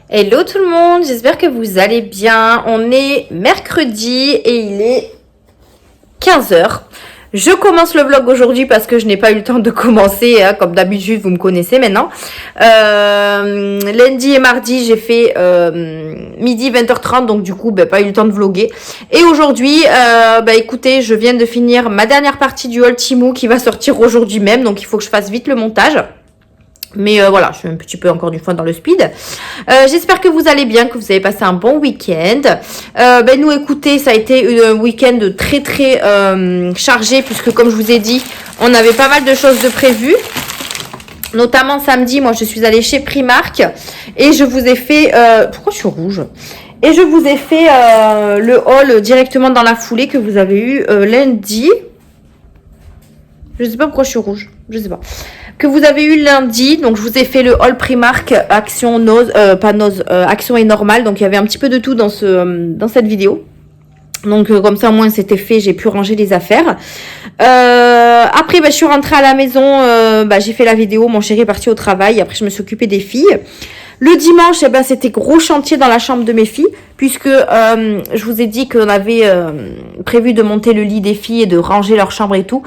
Hello tout le monde, j'espère que vous allez bien. On est mercredi et il est 15 heures. Je commence le vlog aujourd'hui parce que je n'ai pas eu le temps de commencer, hein, comme d'habitude, vous me connaissez maintenant. Lundi et mardi, j'ai fait midi 20h30, donc du coup, pas eu le temps de vlogger. Et aujourd'hui, écoutez, je viens de finir ma dernière partie du haul Temu qui va sortir aujourd'hui même, donc il faut que je fasse vite le montage. Mais voilà, je suis un petit peu encore une fois dans le speed. J'espère que vous allez bien, que vous avez passé un bon week-end. Nous, écoutez, ça a été un week-end très très chargé puisque comme je vous ai dit, on avait pas mal de choses de prévues. Notamment samedi, moi je suis allée chez Primark et je vous ai fait... pourquoi je suis rouge ? Et je vous ai fait le haul directement dans la foulée que vous avez eu lundi. Je sais pas pourquoi je suis rouge, je sais pas. Que vous avez eu lundi, donc je vous ai fait le haul Primark Action Nose, Action et Normal, donc il y avait un petit peu de tout dans cette vidéo. Donc comme ça au moins c'était fait, j'ai pu ranger les affaires. Après je suis rentrée à la maison, j'ai fait la vidéo, mon chéri est parti au travail, après je me suis occupée des filles. Le dimanche, c'était gros chantier dans la chambre de mes filles, puisque je vous ai dit qu'on avait prévu de monter le lit des filles et de ranger leur chambre et tout.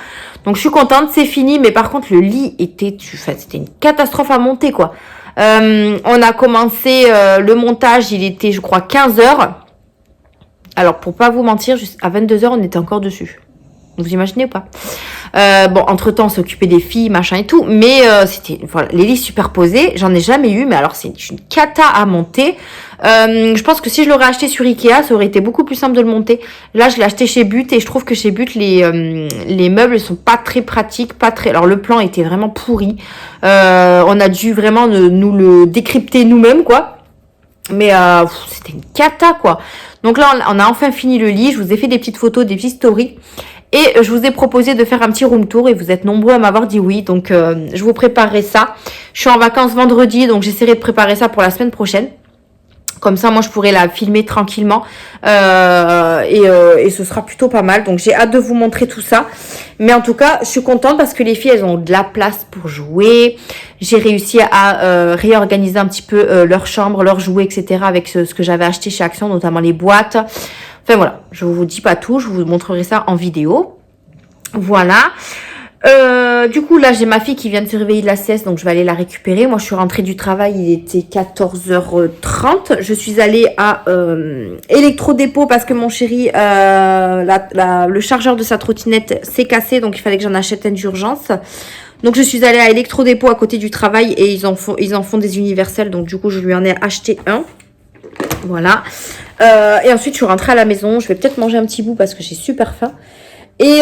Donc je suis contente, c'est fini, mais par contre le lit c'était une catastrophe à monter quoi. On a commencé le montage, il était je crois 15 heures. Alors pour pas vous mentir, à 22 heures on était encore dessus. Vous imaginez ou pas? Entre temps on s'occupait des filles, machin et tout, mais c'était, voilà, les lits superposés, j'en ai jamais eu, mais alors c'est une cata à monter. Je pense que si je l'aurais acheté sur Ikea, ça aurait été beaucoup plus simple de le monter. Là, je l'ai acheté chez But et je trouve que chez But, les meubles sont pas très pratiques, alors le plan était vraiment pourri. On a dû vraiment nous le décrypter nous-mêmes, quoi. Mais c'était une cata, quoi. Donc là, on a enfin fini le lit. Je vous ai fait des petites photos, des petites stories. Et je vous ai proposé de faire un petit room tour et vous êtes nombreux à m'avoir dit oui. Donc, je vous préparerai ça. Je suis en vacances vendredi, donc j'essaierai de préparer ça pour la semaine prochaine. Comme ça, moi, je pourrais la filmer tranquillement. Et ce sera plutôt pas mal. Donc, j'ai hâte de vous montrer tout ça. Mais en tout cas, je suis contente parce que les filles, elles ont de la place pour jouer. J'ai réussi à réorganiser un petit peu leur chambre, leurs jouets, etc. avec ce que j'avais acheté chez Action, notamment les boîtes. Enfin, voilà. Je vous dis pas tout. Je vous montrerai ça en vidéo. Voilà. Du coup là j'ai ma fille qui vient de se réveiller de la sieste, donc je vais aller la récupérer. Moi je suis rentrée du travail, il était 14h30. Je suis allée à Electrodépôt parce que mon chéri le chargeur de sa trottinette s'est cassé, donc il fallait que j'en achète un d'urgence. Donc je suis allée à Electrodépôt à côté du travail et ils en font des universels, donc du coup je lui en ai acheté un. Voilà. Et ensuite je suis rentrée à la maison. Je vais peut-être manger un petit bout parce que j'ai super faim. Et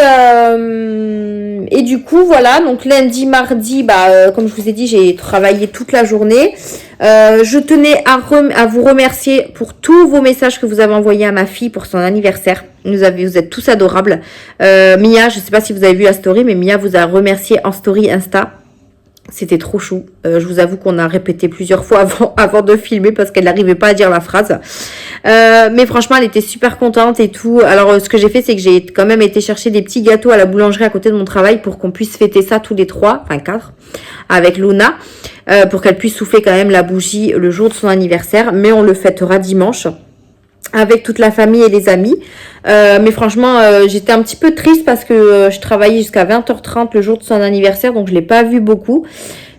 du coup voilà, donc lundi, mardi, comme je vous ai dit, j'ai travaillé toute la journée. Je tenais à vous remercier pour tous vos messages que vous avez envoyés à ma fille pour son anniversaire. Vous êtes tous adorables. Mia, je sais pas si vous avez vu la story, mais Mia vous a remercié en story Insta. C'était trop chou. Je vous avoue qu'on a répété plusieurs fois avant de filmer parce qu'elle n'arrivait pas à dire la phrase. Mais franchement, elle était super contente et tout. Alors, ce que j'ai fait, c'est que j'ai quand même été chercher des petits gâteaux à la boulangerie à côté de mon travail pour qu'on puisse fêter ça tous les 3, enfin 4, avec Luna, pour qu'elle puisse souffler quand même la bougie le jour de son anniversaire. Mais on le fêtera dimanche avec toute la famille et les amis. Mais franchement, j'étais un petit peu triste parce que je travaillais jusqu'à 20h30 le jour de son anniversaire, donc je l'ai pas vu beaucoup.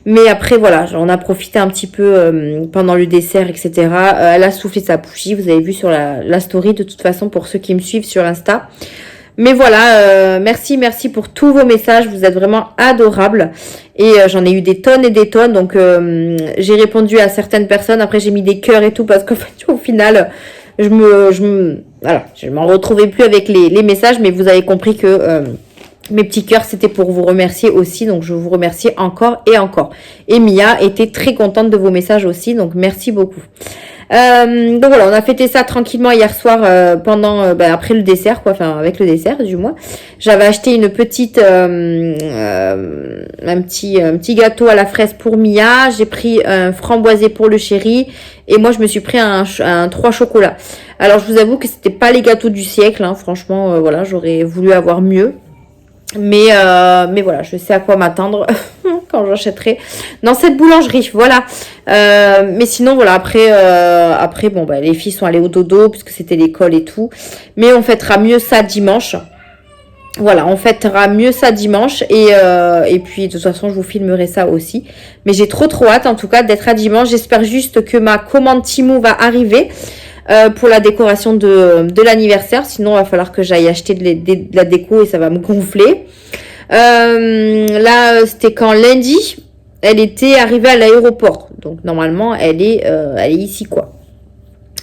Mais après, voilà, on a profité un petit peu pendant le dessert, etc. Elle a soufflé sa bougie, vous avez vu sur la story de toute façon pour ceux qui me suivent sur Insta. Mais voilà, merci pour tous vos messages, vous êtes vraiment adorables. Et j'en ai eu des tonnes et des tonnes, donc j'ai répondu à certaines personnes. Après, j'ai mis des cœurs et tout parce qu'en fait, au final... Je m'en retrouvais plus avec les messages, mais vous avez compris que mes petits cœurs, c'était pour vous remercier aussi. Donc, je vous remercie encore et encore. Et Mia était très contente de vos messages aussi. Donc, merci beaucoup. Donc, voilà, on a fêté ça tranquillement hier soir après le dessert, quoi. Enfin, avec le dessert, du moins. J'avais acheté une petite... un petit gâteau à la fraise pour Mia. J'ai pris un framboisier pour le chéri. Et moi, je me suis pris un 3 chocolats. Alors, je vous avoue que c'était pas les gâteaux du siècle. Hein. Franchement, voilà, j'aurais voulu avoir mieux. Mais voilà, je sais à quoi m'attendre. quand j'achèterai dans cette boulangerie. Voilà. Mais sinon, voilà, après bon, bah, les filles sont allées au dodo puisque c'était l'école et tout. Mais on fêtera mieux ça dimanche. Voilà, on fêtera mieux ça dimanche et puis de toute façon je vous filmerai ça aussi. Mais j'ai trop hâte en tout cas d'être à dimanche. J'espère juste que ma commande Temu va arriver pour la décoration de l'anniversaire. Sinon il va falloir que j'aille acheter de la déco et ça va me gonfler. Là c'était quand lundi, elle était arrivée à l'aéroport. Donc normalement elle est ici quoi.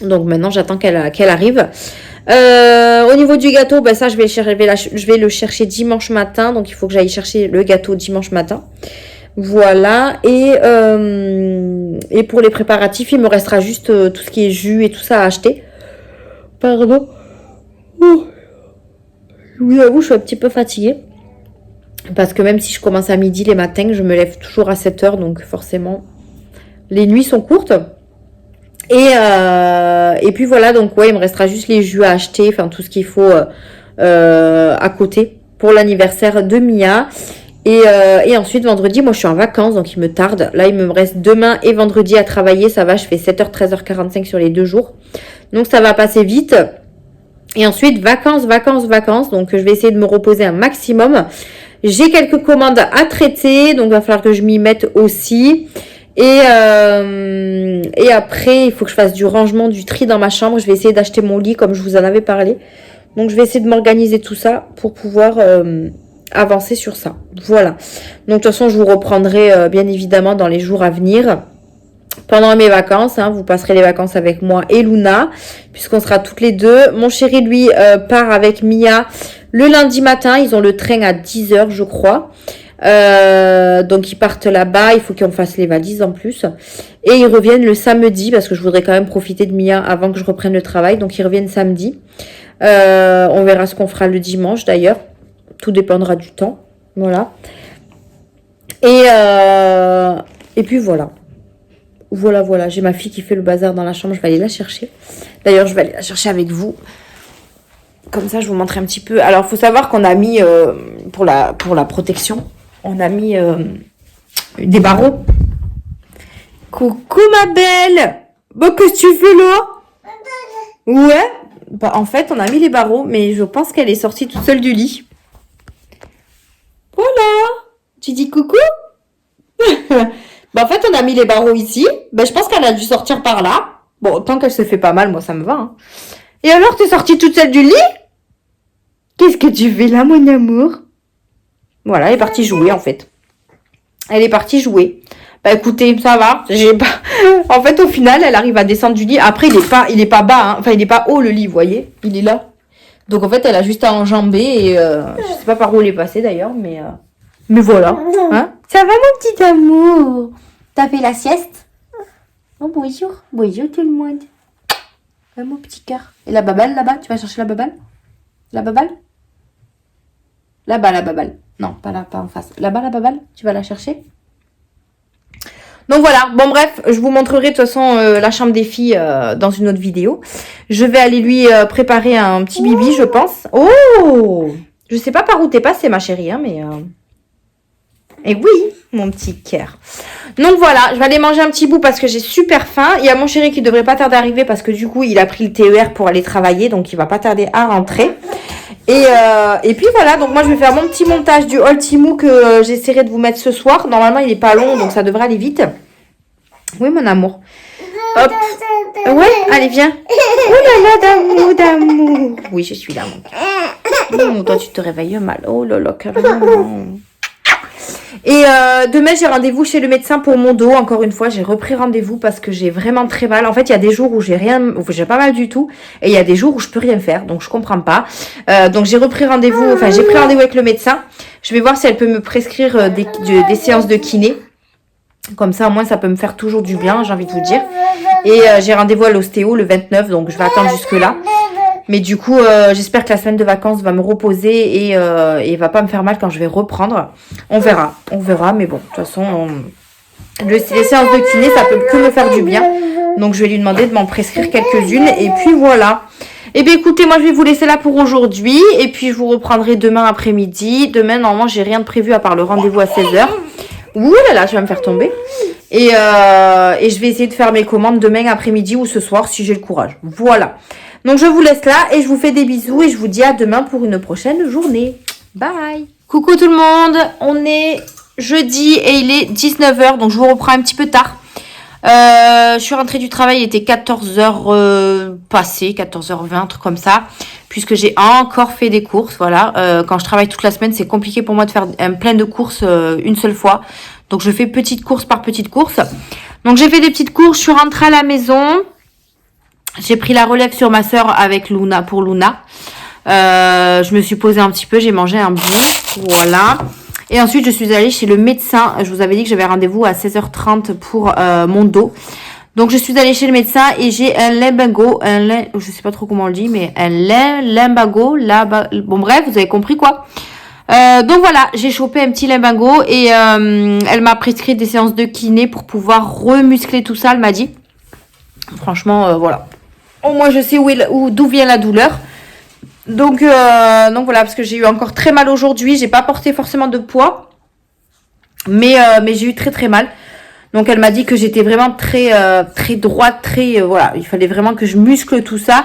Donc maintenant j'attends qu'elle arrive. Au niveau du gâteau, ben ça je vais le chercher dimanche matin, donc il faut que j'aille chercher le gâteau dimanche matin. Voilà, et pour les préparatifs, il me restera juste tout ce qui est jus et tout ça à acheter. Pardon. Je vous avoue, je suis un petit peu fatiguée. Parce que même si je commence à midi les matins, je me lève toujours à 7 h, donc forcément, les nuits sont courtes. Et puis voilà, donc ouais, il me restera juste les jus à acheter, enfin tout ce qu'il faut à côté pour l'anniversaire de Mia. Et ensuite vendredi, moi je suis en vacances, donc il me tarde. Là il me reste demain et vendredi à travailler, ça va, je fais 7 h 13 h 45 sur les 2 jours. Donc ça va passer vite. Et ensuite vacances, donc je vais essayer de me reposer un maximum. J'ai quelques commandes à traiter, donc il va falloir que je m'y mette aussi. Et après, il faut que je fasse du rangement, du tri dans ma chambre. Je vais essayer d'acheter mon lit comme je vous en avais parlé. Donc, je vais essayer de m'organiser tout ça pour pouvoir avancer sur ça. Voilà. Donc, de toute façon, je vous reprendrai bien évidemment dans les jours à venir. Pendant mes vacances, hein, vous passerez les vacances avec moi et Luna, puisqu'on sera toutes les deux. Mon chéri, lui, part avec Mia le lundi matin. Ils ont le train à 10 h, je crois. Donc ils partent là-bas, il faut qu'on fasse les valises en plus et ils reviennent le samedi parce que je voudrais quand même profiter de Mia avant que je reprenne le travail, donc ils reviennent samedi. On verra ce qu'on fera le dimanche d'ailleurs, tout dépendra du temps. Voilà. Et puis voilà, j'ai ma fille qui fait le bazar dans la chambre, je vais aller la chercher. D'ailleurs je vais aller la chercher avec vous. Comme ça je vous montre un petit peu. Alors il faut savoir qu'on a mis pour la protection, on a mis des barreaux. Coucou ma belle. Bon, qu'est-ce que tu fais là? Ouais. Bah, en fait, on a mis les barreaux, mais je pense qu'elle est sortie toute seule du lit. Voilà. Tu dis coucou? Bah, en fait, on a mis les barreaux ici. Bah, je pense qu'elle a dû sortir par là. Bon, tant qu'elle se fait pas mal, moi, ça me va. Hein. Et alors, t'es sortie toute seule du lit? Qu'est-ce que tu fais là, mon amour? Voilà, elle est partie jouer en fait. Elle est partie jouer. Bah écoutez, ça va. En fait, au final, elle arrive à descendre du lit. Après, il est pas bas. Hein. Enfin, il est pas haut le lit, vous voyez. Il est là. Donc en fait, elle a juste à enjamber et je sais pas par où elle est passée d'ailleurs, mais voilà. Hein, ça va mon petit amour? T'as fait la sieste? Oh bonjour, bonjour tout le monde. Mon petit cœur. Et la baballe là-bas, tu vas chercher la baballe? La baballe? Là-bas, la baballe. Non, pas là, pas en face. Là-bas, la baballe, tu vas la chercher. Donc voilà, bon bref, je vous montrerai de toute façon la chambre des filles dans une autre vidéo. Je vais aller lui préparer un petit bibi, je pense. Oh! Je sais pas par où t'es passée, ma chérie, hein, mais... Et oui, mon petit cœur. Donc voilà, je vais aller manger un petit bout parce que j'ai super faim. Il y a mon chéri qui devrait pas tarder à arriver parce que du coup, il a pris le TER pour aller travailler. Donc, il va pas tarder à rentrer. Et puis voilà, donc moi, je vais faire mon petit montage du haul Temu que j'essaierai de vous mettre ce soir. Normalement, il est pas long, donc ça devrait aller vite. Oui, mon amour. Hop. Ouais, allez, viens. Oh là là, d'amour. Oui, je suis là, mon cœur. Toi, tu te réveilles mal. Oh là là, carrément. Et demain, j'ai rendez-vous chez le médecin pour mon dos. Encore une fois, j'ai repris rendez-vous parce que j'ai vraiment très mal. En fait, il y a des jours où j'ai pas mal du tout. Et il y a des jours où je peux rien faire. Donc, je comprends pas. Donc, j'ai repris rendez-vous. Enfin, j'ai pris rendez-vous avec le médecin. Je vais voir si elle peut me prescrire des séances de kiné. Comme ça, au moins, ça peut me faire toujours du bien, j'ai envie de vous dire. Et j'ai rendez-vous à l'ostéo le 29. Donc, je vais attendre jusque-là. Mais du coup, j'espère que la semaine de vacances va me reposer et va pas me faire mal quand je vais reprendre. On verra, mais bon, de toute façon, les séances de kiné, ça peut que me faire du bien. Donc, je vais lui demander de m'en prescrire quelques-unes. Et puis, voilà. Eh bien, écoutez, moi, je vais vous laisser là pour aujourd'hui. Et puis, je vous reprendrai demain après-midi. Demain, normalement, j'ai rien de prévu à part le rendez-vous à 16 h. Ouh là là, je vais me faire tomber. Et je vais essayer de faire mes commandes demain après-midi ou ce soir si j'ai le courage. Voilà. Donc je vous laisse là et je vous fais des bisous et je vous dis à demain pour une prochaine journée. Bye. Coucou tout le monde, on est jeudi et il est 19h, donc je vous reprends un petit peu tard. Je suis rentrée du travail, il était 14h passé, 14h20, un truc comme ça, puisque j'ai encore fait des courses, voilà. Quand je travaille toute la semaine, c'est compliqué pour moi de faire un plein de courses une seule fois. Donc je fais petite course par petite course. Donc j'ai fait des petites courses, je suis rentrée à la maison. J'ai pris la relève sur ma soeur avec Luna, pour Luna. Je me suis posée un petit peu, j'ai mangé un bout, voilà. Et ensuite, je suis allée chez le médecin. Je vous avais dit que j'avais rendez-vous à 16h30 pour mon dos. Donc, je suis allée chez le médecin et j'ai un lumbago, je sais pas trop comment on le dit, mais un lumbago, bon bref, vous avez compris quoi. Donc voilà, j'ai chopé un petit lumbago et elle m'a prescrit des séances de kiné pour pouvoir remuscler tout ça, elle m'a dit. Franchement, voilà. Au moins, je sais d'où vient la douleur. Donc voilà, parce que j'ai eu encore très mal aujourd'hui. J'ai pas porté forcément de poids. Mais j'ai eu très très mal. Donc elle m'a dit que j'étais vraiment très droite, voilà. Il fallait vraiment que je muscle tout ça.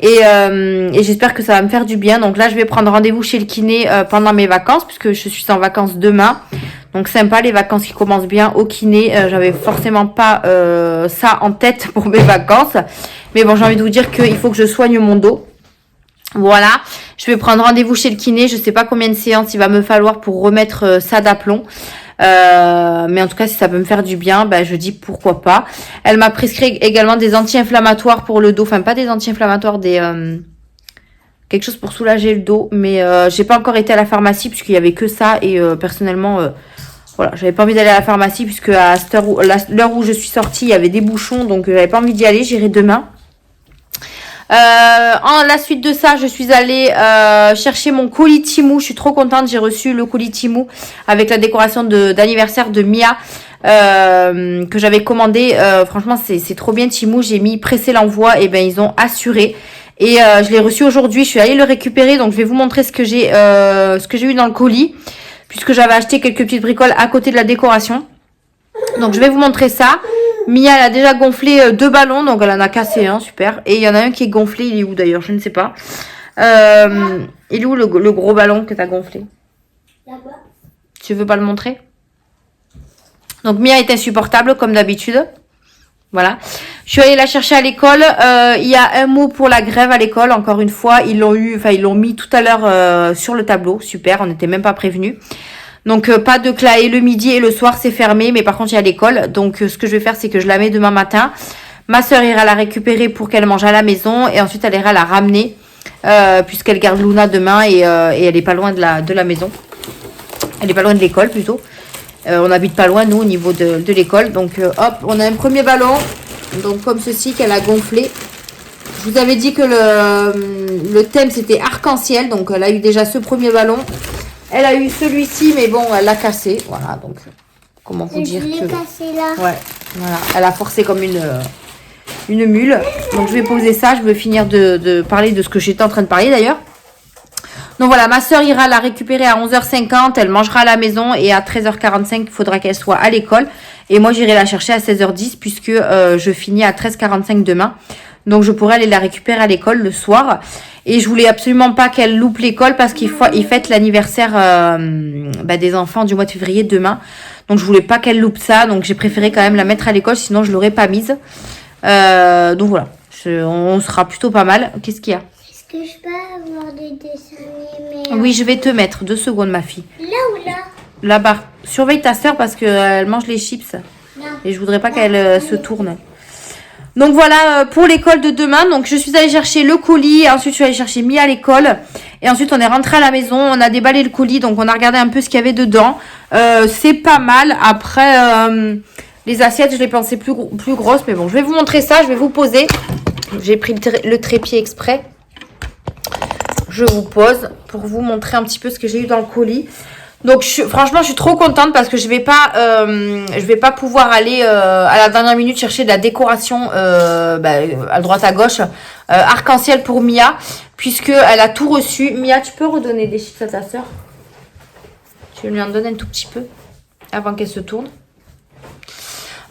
Et j'espère que ça va me faire du bien. Donc là, je vais prendre rendez-vous chez le kiné pendant mes vacances. Puisque je suis en vacances demain. Donc sympa, les vacances qui commencent bien au kiné. J'avais forcément pas ça en tête pour mes vacances. Mais bon, j'ai envie de vous dire qu'il faut que je soigne mon dos. Voilà, je vais prendre rendez-vous chez le kiné. Je sais pas combien de séances il va me falloir pour remettre ça d'aplomb. Mais en tout cas, si ça peut me faire du bien, ben, je dis pourquoi pas. Elle m'a prescrit également des anti-inflammatoires pour le dos. Enfin, pas des anti-inflammatoires, quelque chose pour soulager le dos. Mais j'ai pas encore été à la pharmacie puisqu'il y avait que ça. Et personnellement, voilà, j'avais pas envie d'aller à la pharmacie puisque à l'heure où je suis sortie, il y avait des bouchons. Donc, j'avais pas envie d'y aller. J'irai demain. En la suite de ça, je suis allée chercher mon colis Temu. Je suis trop contente, j'ai reçu le colis Temu avec la décoration d'anniversaire de Mia que j'avais commandé. Franchement, c'est trop bien Temu. J'ai mis presser l'envoi et ben ils ont assuré. Et je l'ai reçu aujourd'hui. Je suis allée le récupérer, donc je vais vous montrer ce que j'ai eu dans le colis, puisque j'avais acheté quelques petites bricoles à côté de la décoration. Donc je vais vous montrer ça. Mia, elle a déjà gonflé 2 ballons, donc elle en a cassé un, super. Et il y en a un qui est gonflé, il est où d'ailleurs, je ne sais pas. Il est où le gros ballon que tu as gonflé? Là-bas. Tu veux pas le montrer? Donc Mia est insupportable, comme d'habitude. Voilà. Je suis allée la chercher à l'école. Il y a un mot pour la grève à l'école, encore une fois. Ils l'ont mis tout à l'heure sur le tableau, super, on n'était même pas prévenus. Donc pas de claé le midi et le soir c'est fermé, mais par contre il y a l'école. Donc ce que je vais faire c'est que je la mets demain matin. Ma soeur ira la récupérer pour qu'elle mange à la maison et ensuite elle ira la ramener puisqu'elle garde Luna demain et elle est pas loin de la maison. Elle est pas loin de l'école plutôt. On habite pas loin nous au niveau de l'école. Donc hop, on a un premier ballon, donc comme ceci qu'elle a gonflé. Je vous avais dit que le thème c'était arc-en-ciel, donc elle a eu déjà ce premier ballon. Elle a eu celui-ci, mais bon, elle l'a cassé. Voilà, donc, comment vous dire que... Je l'ai cassé là. Ouais, voilà. Elle a forcé comme une mule. Donc, je vais poser ça. Je vais finir de parler de ce que j'étais en train de parler, d'ailleurs. Donc, voilà, ma soeur ira la récupérer à 11h50. Elle mangera à la maison. Et à 13h45, il faudra qu'elle soit à l'école. Et moi, j'irai la chercher à 16h10, puisque je finis à 13h45 demain. Donc, je pourrai aller la récupérer à l'école le soir. Et je voulais absolument pas qu'elle loupe l'école parce qu'ils fêtent l'anniversaire des enfants du mois de février demain. Donc, je voulais pas qu'elle loupe ça. Donc, j'ai préféré quand même la mettre à l'école. Sinon, je l'aurais pas mise. Donc, voilà. On sera plutôt pas mal. Qu'est-ce qu'il y a? Est-ce que je peux avoir des dessins animés? Oui, je vais te mettre. 2 secondes, ma fille. Là ou là? Là-bas. Surveille ta soeur parce qu'elle mange les chips. Non. Et je voudrais pas qu'elle se tourne. Donc voilà pour l'école de demain. Donc je suis allée chercher le colis. Ensuite je suis allée chercher Mia à l'école. Et ensuite on est rentré à la maison. On a déballé le colis. Donc on a regardé un peu ce qu'il y avait dedans. C'est pas mal. Après les assiettes je les pensais plus grosses. Mais bon je vais vous montrer ça. Je vais vous poser. J'ai pris le trépied exprès. Je vous pose pour vous montrer un petit peu ce que j'ai eu dans le colis. Donc franchement je suis trop contente parce que je vais pas pouvoir aller à la dernière minute chercher de la décoration à droite à gauche arc-en-ciel pour Mia puisque elle a tout reçu. Mia, tu peux redonner des chips à ta soeur? Tu lui en donnes un tout petit peu? avant qu'elle se tourne.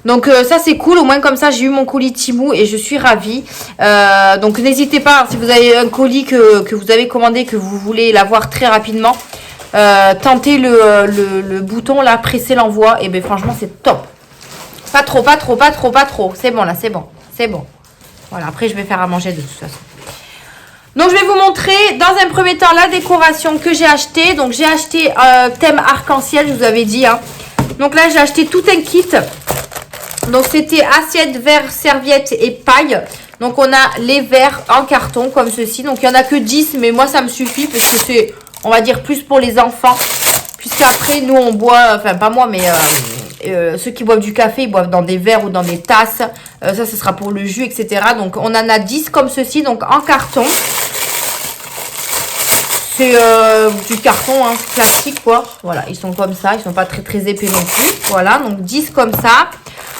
Donc ça c'est cool, au moins comme ça j'ai eu mon colis Temu et je suis ravie. Donc n'hésitez pas, hein, si vous avez un colis que vous avez commandé, que vous voulez l'avoir très rapidement, tentez le bouton là, pressez l'envoi et bien franchement c'est top. Pas trop, pas trop, pas trop, pas trop. C'est bon là, c'est bon, c'est bon. Voilà, après je vais faire à manger de toute façon. Donc je vais vous montrer dans un premier temps la décoration que j'ai acheté. Donc j'ai acheté thème arc-en-ciel, je vous avais dit. Hein. Donc là j'ai acheté tout un kit. Donc c'était assiette, verre, serviette et paille. Donc on a les verres en carton comme ceci. Donc il n'y en a que 10 mais moi ça me suffit parce que c'est, on va dire, plus pour les enfants. Puisqu'après nous on boit, enfin pas moi mais ceux qui boivent du café ils boivent dans des verres ou dans des tasses. Ça ce sera pour le jus etc. Donc on en a 10 comme ceci donc en carton. C'est du carton hein, plastique quoi. Voilà, ils sont comme ça, ils sont pas très épais non plus. Voilà, donc 10 comme ça.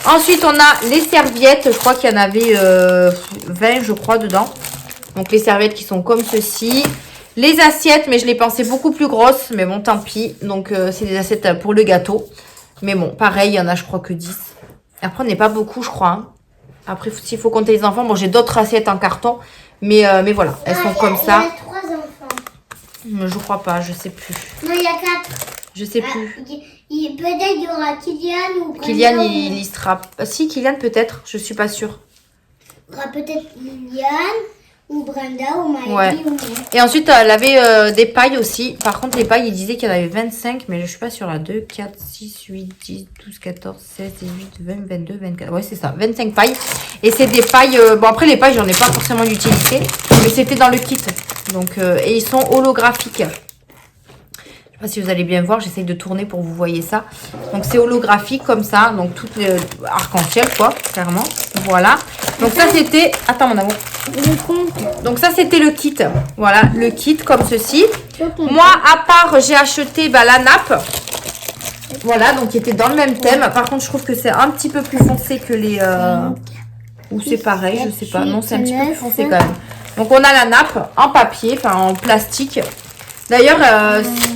Ensuite, on a les serviettes. Je crois qu'il y en avait 20, je crois, dedans. Donc, les serviettes qui sont comme ceci. Les assiettes, mais je les pensais beaucoup plus grosses. Mais bon, tant pis. Donc, c'est des assiettes pour le gâteau. Mais bon, pareil, il y en a, je crois, que 10. Après, on n'est pas beaucoup, je crois. Hein. Après, s'il faut compter les enfants. Bon, j'ai d'autres assiettes en carton. Mais voilà, elles sont comme ça. Il y a 3 enfants. Je crois pas, je sais plus. Non, il y a 4. Je sais plus. Peut-être il y aura Kylian ou Brenda. Kylian, il sera... Si, Kylian peut-être, je suis pas sûre. Il y aura peut-être Kylian ou Brenda ou Maëlie ouais. ou moi. Et ensuite, elle avait des pailles aussi. Par contre, les pailles, il disait qu'il y en avait 25, mais je suis pas sûre là. 2, 4, 6, 8, 10, 12, 14, 16, 18, 20, 22, 24. Ouais, c'est ça, 25 pailles. Et c'est des pailles... bon, après, les pailles, j'en ai pas forcément d'utilité, mais c'était dans le kit. Donc, et ils sont holographiques. Je sais pas si vous allez bien voir, j'essaye de tourner pour que vous voyez ça. Donc c'est holographique comme ça, donc tout arc-en-ciel quoi, clairement. Voilà. Donc ça c'était, attends mon amour. Donc ça c'était le kit. Voilà, le kit comme ceci. Moi à part j'ai acheté la nappe. Voilà, donc qui était dans le même thème. Par contre je trouve que c'est un petit peu plus foncé que les... Ou c'est pareil, je sais pas. Non, c'est un petit peu plus foncé quand même. Donc on a la nappe en papier, enfin en plastique. D'ailleurs,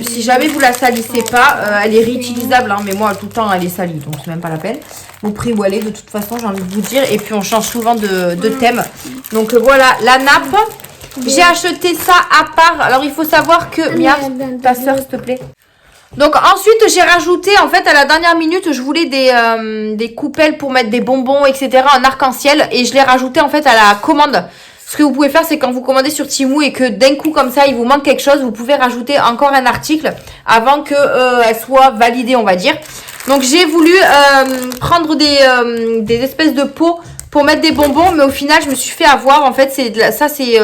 si jamais vous la salissez pas, elle est réutilisable. Hein, mais moi, tout le temps, elle est salie. Donc, c'est même pas la peine. Au prix où elle est, de toute façon, j'ai envie de vous dire. Et puis, on change souvent de thème. Donc, voilà, la nappe. J'ai acheté ça à part. Alors, il faut savoir que... Mia, ta soeur, s'il te plaît. Donc, ensuite, j'ai rajouté, en fait, à la dernière minute, je voulais des coupelles pour mettre des bonbons, etc. en arc-en-ciel. Et je l'ai rajouté, en fait, à la commande. Ce que vous pouvez faire, c'est quand vous commandez sur Temu et que d'un coup, comme ça, il vous manque quelque chose, vous pouvez rajouter encore un article avant qu'elle soit validée, on va dire. Donc, j'ai voulu prendre des espèces de pots pour mettre des bonbons, mais au final, je me suis fait avoir. En fait, ça, c'est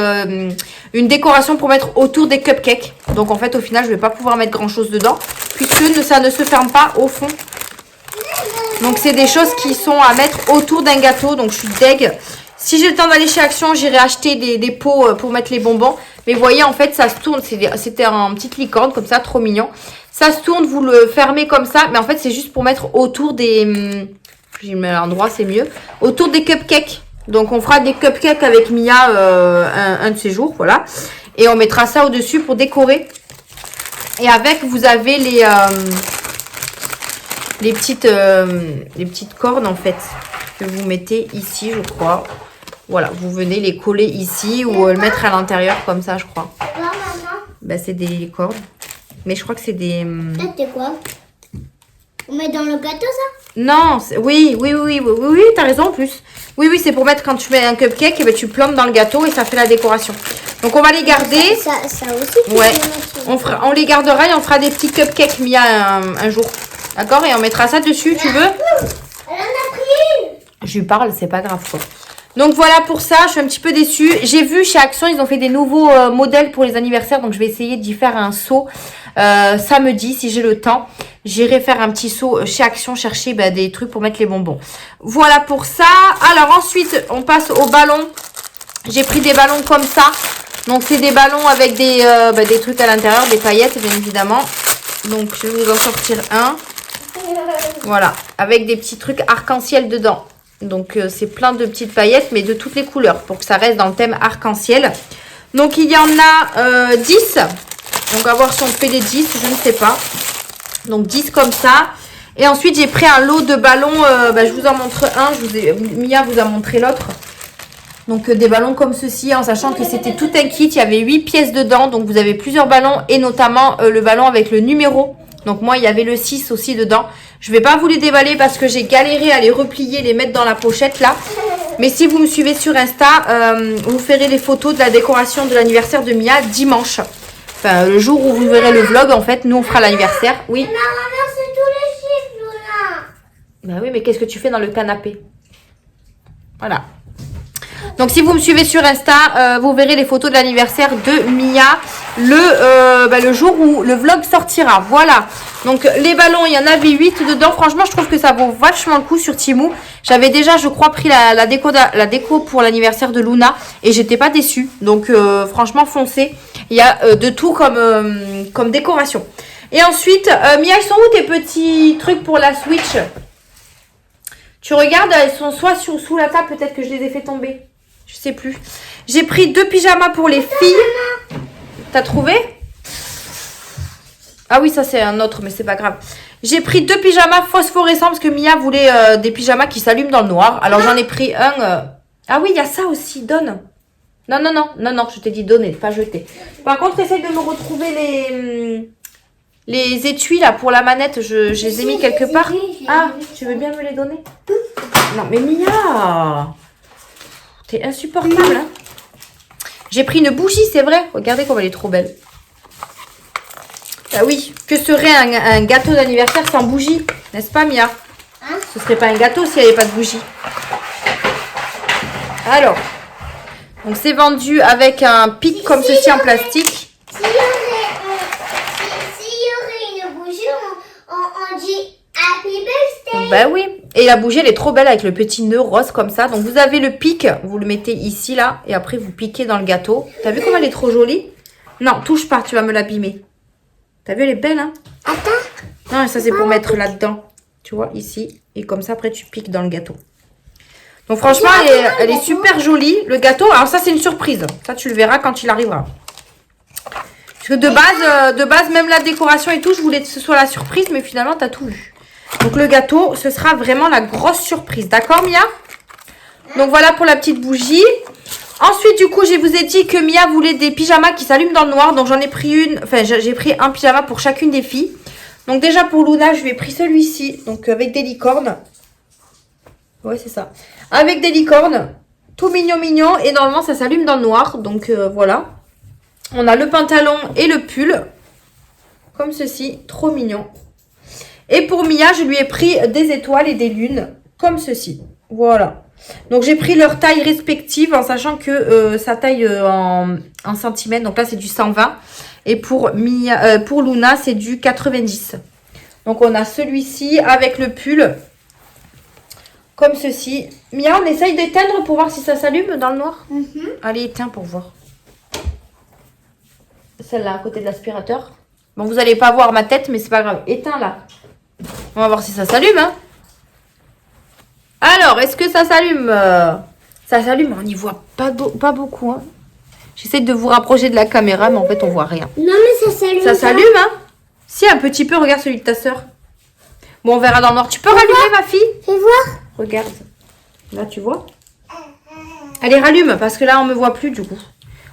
une décoration pour mettre autour des cupcakes. Donc, en fait, au final, je vais pas pouvoir mettre grand-chose dedans puisque ça ne se ferme pas au fond. Donc, c'est des choses qui sont à mettre autour d'un gâteau. Donc, je suis deg. Si j'ai le temps d'aller chez Action, j'irai acheter des pots pour mettre les bonbons. Mais vous voyez, en fait, ça se tourne. C'était un petit licorne comme ça, trop mignon. Ça se tourne, vous le fermez comme ça. Mais en fait, c'est juste pour mettre autour des... Je mets à l'endroit, c'est mieux. Autour des cupcakes. Donc, on fera des cupcakes avec Mia un de ces jours, voilà. Et on mettra ça au-dessus pour décorer. Et avec, vous avez les petites cornes, en fait, que vous mettez ici, je crois. Voilà, vous venez les coller ici ou le mettre à l'intérieur comme ça, je crois. Quoi, maman? Bah, c'est des cordes. Mais je crois que c'est des... C'est quoi? On met dans le gâteau, ça? Non, oui, t'as raison en plus. Oui, c'est pour mettre quand tu mets un cupcake, et ben, tu plantes dans le gâteau et ça fait la décoration. Donc, on va les garder. Ça aussi, ouais. On les gardera et on fera des petits cupcakes Mia un jour. D'accord? Et on mettra ça dessus, tu veux? Elle en a pris une. Je lui parle, c'est pas grave quoi. Donc voilà pour ça, je suis un petit peu déçue. J'ai vu chez Action, ils ont fait des nouveaux modèles pour les anniversaires. Donc je vais essayer d'y faire un saut samedi si j'ai le temps. J'irai faire un petit saut chez Action, chercher des trucs pour mettre les bonbons. Voilà pour ça. Alors ensuite, on passe aux ballons. J'ai pris des ballons comme ça. Donc c'est des ballons avec des trucs à l'intérieur, des paillettes bien évidemment. Donc je vais vous en sortir un. Voilà, avec des petits trucs arc-en-ciel dedans. Donc, c'est plein de petites paillettes, mais de toutes les couleurs, pour que ça reste dans le thème arc-en-ciel. Donc, il y en a 10. Donc, à voir si on fait les 10, je ne sais pas. Donc, 10 comme ça. Et ensuite, j'ai pris un lot de ballons. Je vous en montre un. Mia vous a montré l'autre. Donc, des ballons comme ceci, en sachant que c'était tout un kit. Il y avait 8 pièces dedans. Donc, vous avez plusieurs ballons et notamment le ballon avec le numéro. Donc, moi, il y avait le 6 aussi dedans. Je vais pas vous les déballer parce que j'ai galéré à les replier, les mettre dans la pochette là. Mais si vous me suivez sur Insta, vous ferez les photos de la décoration de l'anniversaire de Mia dimanche. Enfin, le jour où vous verrez le vlog, en fait, nous on fera l'anniversaire. Oui. On a renversé tous les chiffres, Luna. Ben oui, mais qu'est-ce que tu fais dans le canapé? Voilà. Donc, si vous me suivez sur Insta, vous verrez les photos de l'anniversaire de Mia le jour où le vlog sortira. Voilà. Donc, les ballons, il y en avait 8 dedans. Franchement, je trouve que ça vaut vachement le coup sur Temu. J'avais déjà, je crois, pris la déco pour l'anniversaire de Luna et j'étais pas déçue. Donc, franchement, foncez. Il y a de tout comme décoration. Et ensuite, Mia, ils sont où tes petits trucs pour la Switch? Tu regardes, elles sont soit sous la table, peut-être que je les ai fait tomber. Je sais plus. J'ai pris 2 pyjamas pour les filles. T'as trouvé? Ah oui, ça c'est un autre, mais c'est pas grave. J'ai pris 2 pyjamas phosphorescents parce que Mia voulait des pyjamas qui s'allument dans le noir. Alors j'en ai pris un. Ah oui, il y a ça aussi, donne. Non, je t'ai dit donner, pas jeter. Par contre, essaye de me retrouver les étuis là pour la manette. Je les ai mis quelque part. Ah, tu veux bien me les donner? Non, mais Mia, t'es insupportable. Hein. J'ai pris une bougie, c'est vrai. Regardez comme elle est trop belle. Ah oui, que serait un gâteau d'anniversaire sans bougie? N'est-ce pas, Mia? Ce serait pas un gâteau s'il n'y avait pas de bougie. Alors, donc c'est vendu avec un pic comme ceci en plastique. S'il y aurait une bougie, on dit Happy Birthday. Bah oui. Et la bougie, elle est trop belle avec le petit nœud rose comme ça. Donc vous avez le pic, vous le mettez ici, là. Et après, vous piquez dans le gâteau. T'as vu comme elle est trop jolie? Non, touche pas, tu vas me l'abîmer. T'as vu, elle est belle, hein? Attends. Non, ça c'est pour mettre là-dedans. Tu vois, ici. Et comme ça, après, tu piques dans le gâteau. Donc franchement, elle est super jolie. Le gâteau, alors ça, c'est une surprise. Ça, tu le verras quand il arrivera. Parce que de base, même la décoration et tout, je voulais que ce soit la surprise. Mais finalement, t'as tout vu. Donc le gâteau, ce sera vraiment la grosse surprise. D'accord, Mia? Donc voilà pour la petite bougie. Ensuite, du coup, je vous ai dit que Mia voulait des pyjamas qui s'allument dans le noir. Donc j'en ai pris une. Enfin, j'ai pris un pyjama pour chacune des filles. Donc déjà pour Luna, je lui ai pris celui-ci. Donc avec des licornes. Ouais, c'est ça. Avec des licornes. Tout mignon, mignon. Et normalement, ça s'allume dans le noir. Donc voilà. On a le pantalon et le pull. Comme ceci. Trop mignon. Et pour Mia, je lui ai pris des étoiles et des lunes. Comme ceci. Voilà. Donc j'ai pris leur taille respective en sachant que sa taille en centimètres. Donc là, c'est du 120. Et pour Luna, c'est du 90. Donc on a celui-ci avec le pull. Comme ceci. Mia, on essaye d'éteindre pour voir si ça s'allume dans le noir. Allez, éteins pour voir. Celle-là à côté de l'aspirateur. Bon, vous n'allez pas voir ma tête, mais c'est pas grave. Éteins là. On va voir si ça s'allume. Hein. Alors, est-ce que ça s'allume? Ça s'allume, on n'y voit pas beaucoup. Hein. J'essaie de vous rapprocher de la caméra, mais en fait, on voit rien. Non, mais ça s'allume. Ça s'allume, hein? Si, un petit peu. Regarde celui de ta soeur. Bon, on verra dans le noir. Tu peux rallumer, ma fille? Fais voir. Regarde. Là, tu vois? Allez, rallume, parce que là, on me voit plus, du coup.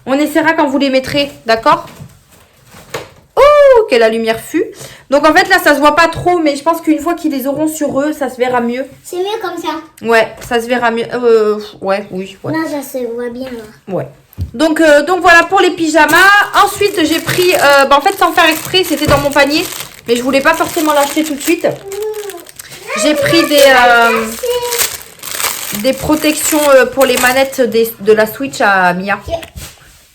On essaiera quand vous les mettrez, d'accord? Oh, que la lumière fut. Donc, en fait, là, ça se voit pas trop, mais je pense qu'une fois qu'ils les auront sur eux, ça se verra mieux. C'est mieux comme ça. Ouais, ça se verra mieux. Ouais. Non, ça se voit bien, là. Ouais. Donc voilà pour les pyjamas. Ensuite, j'ai pris, en fait, sans faire exprès, c'était dans mon panier. Mais je voulais pas forcément l'acheter tout de suite. J'ai pris des protections pour les manettes de la Switch à Mia.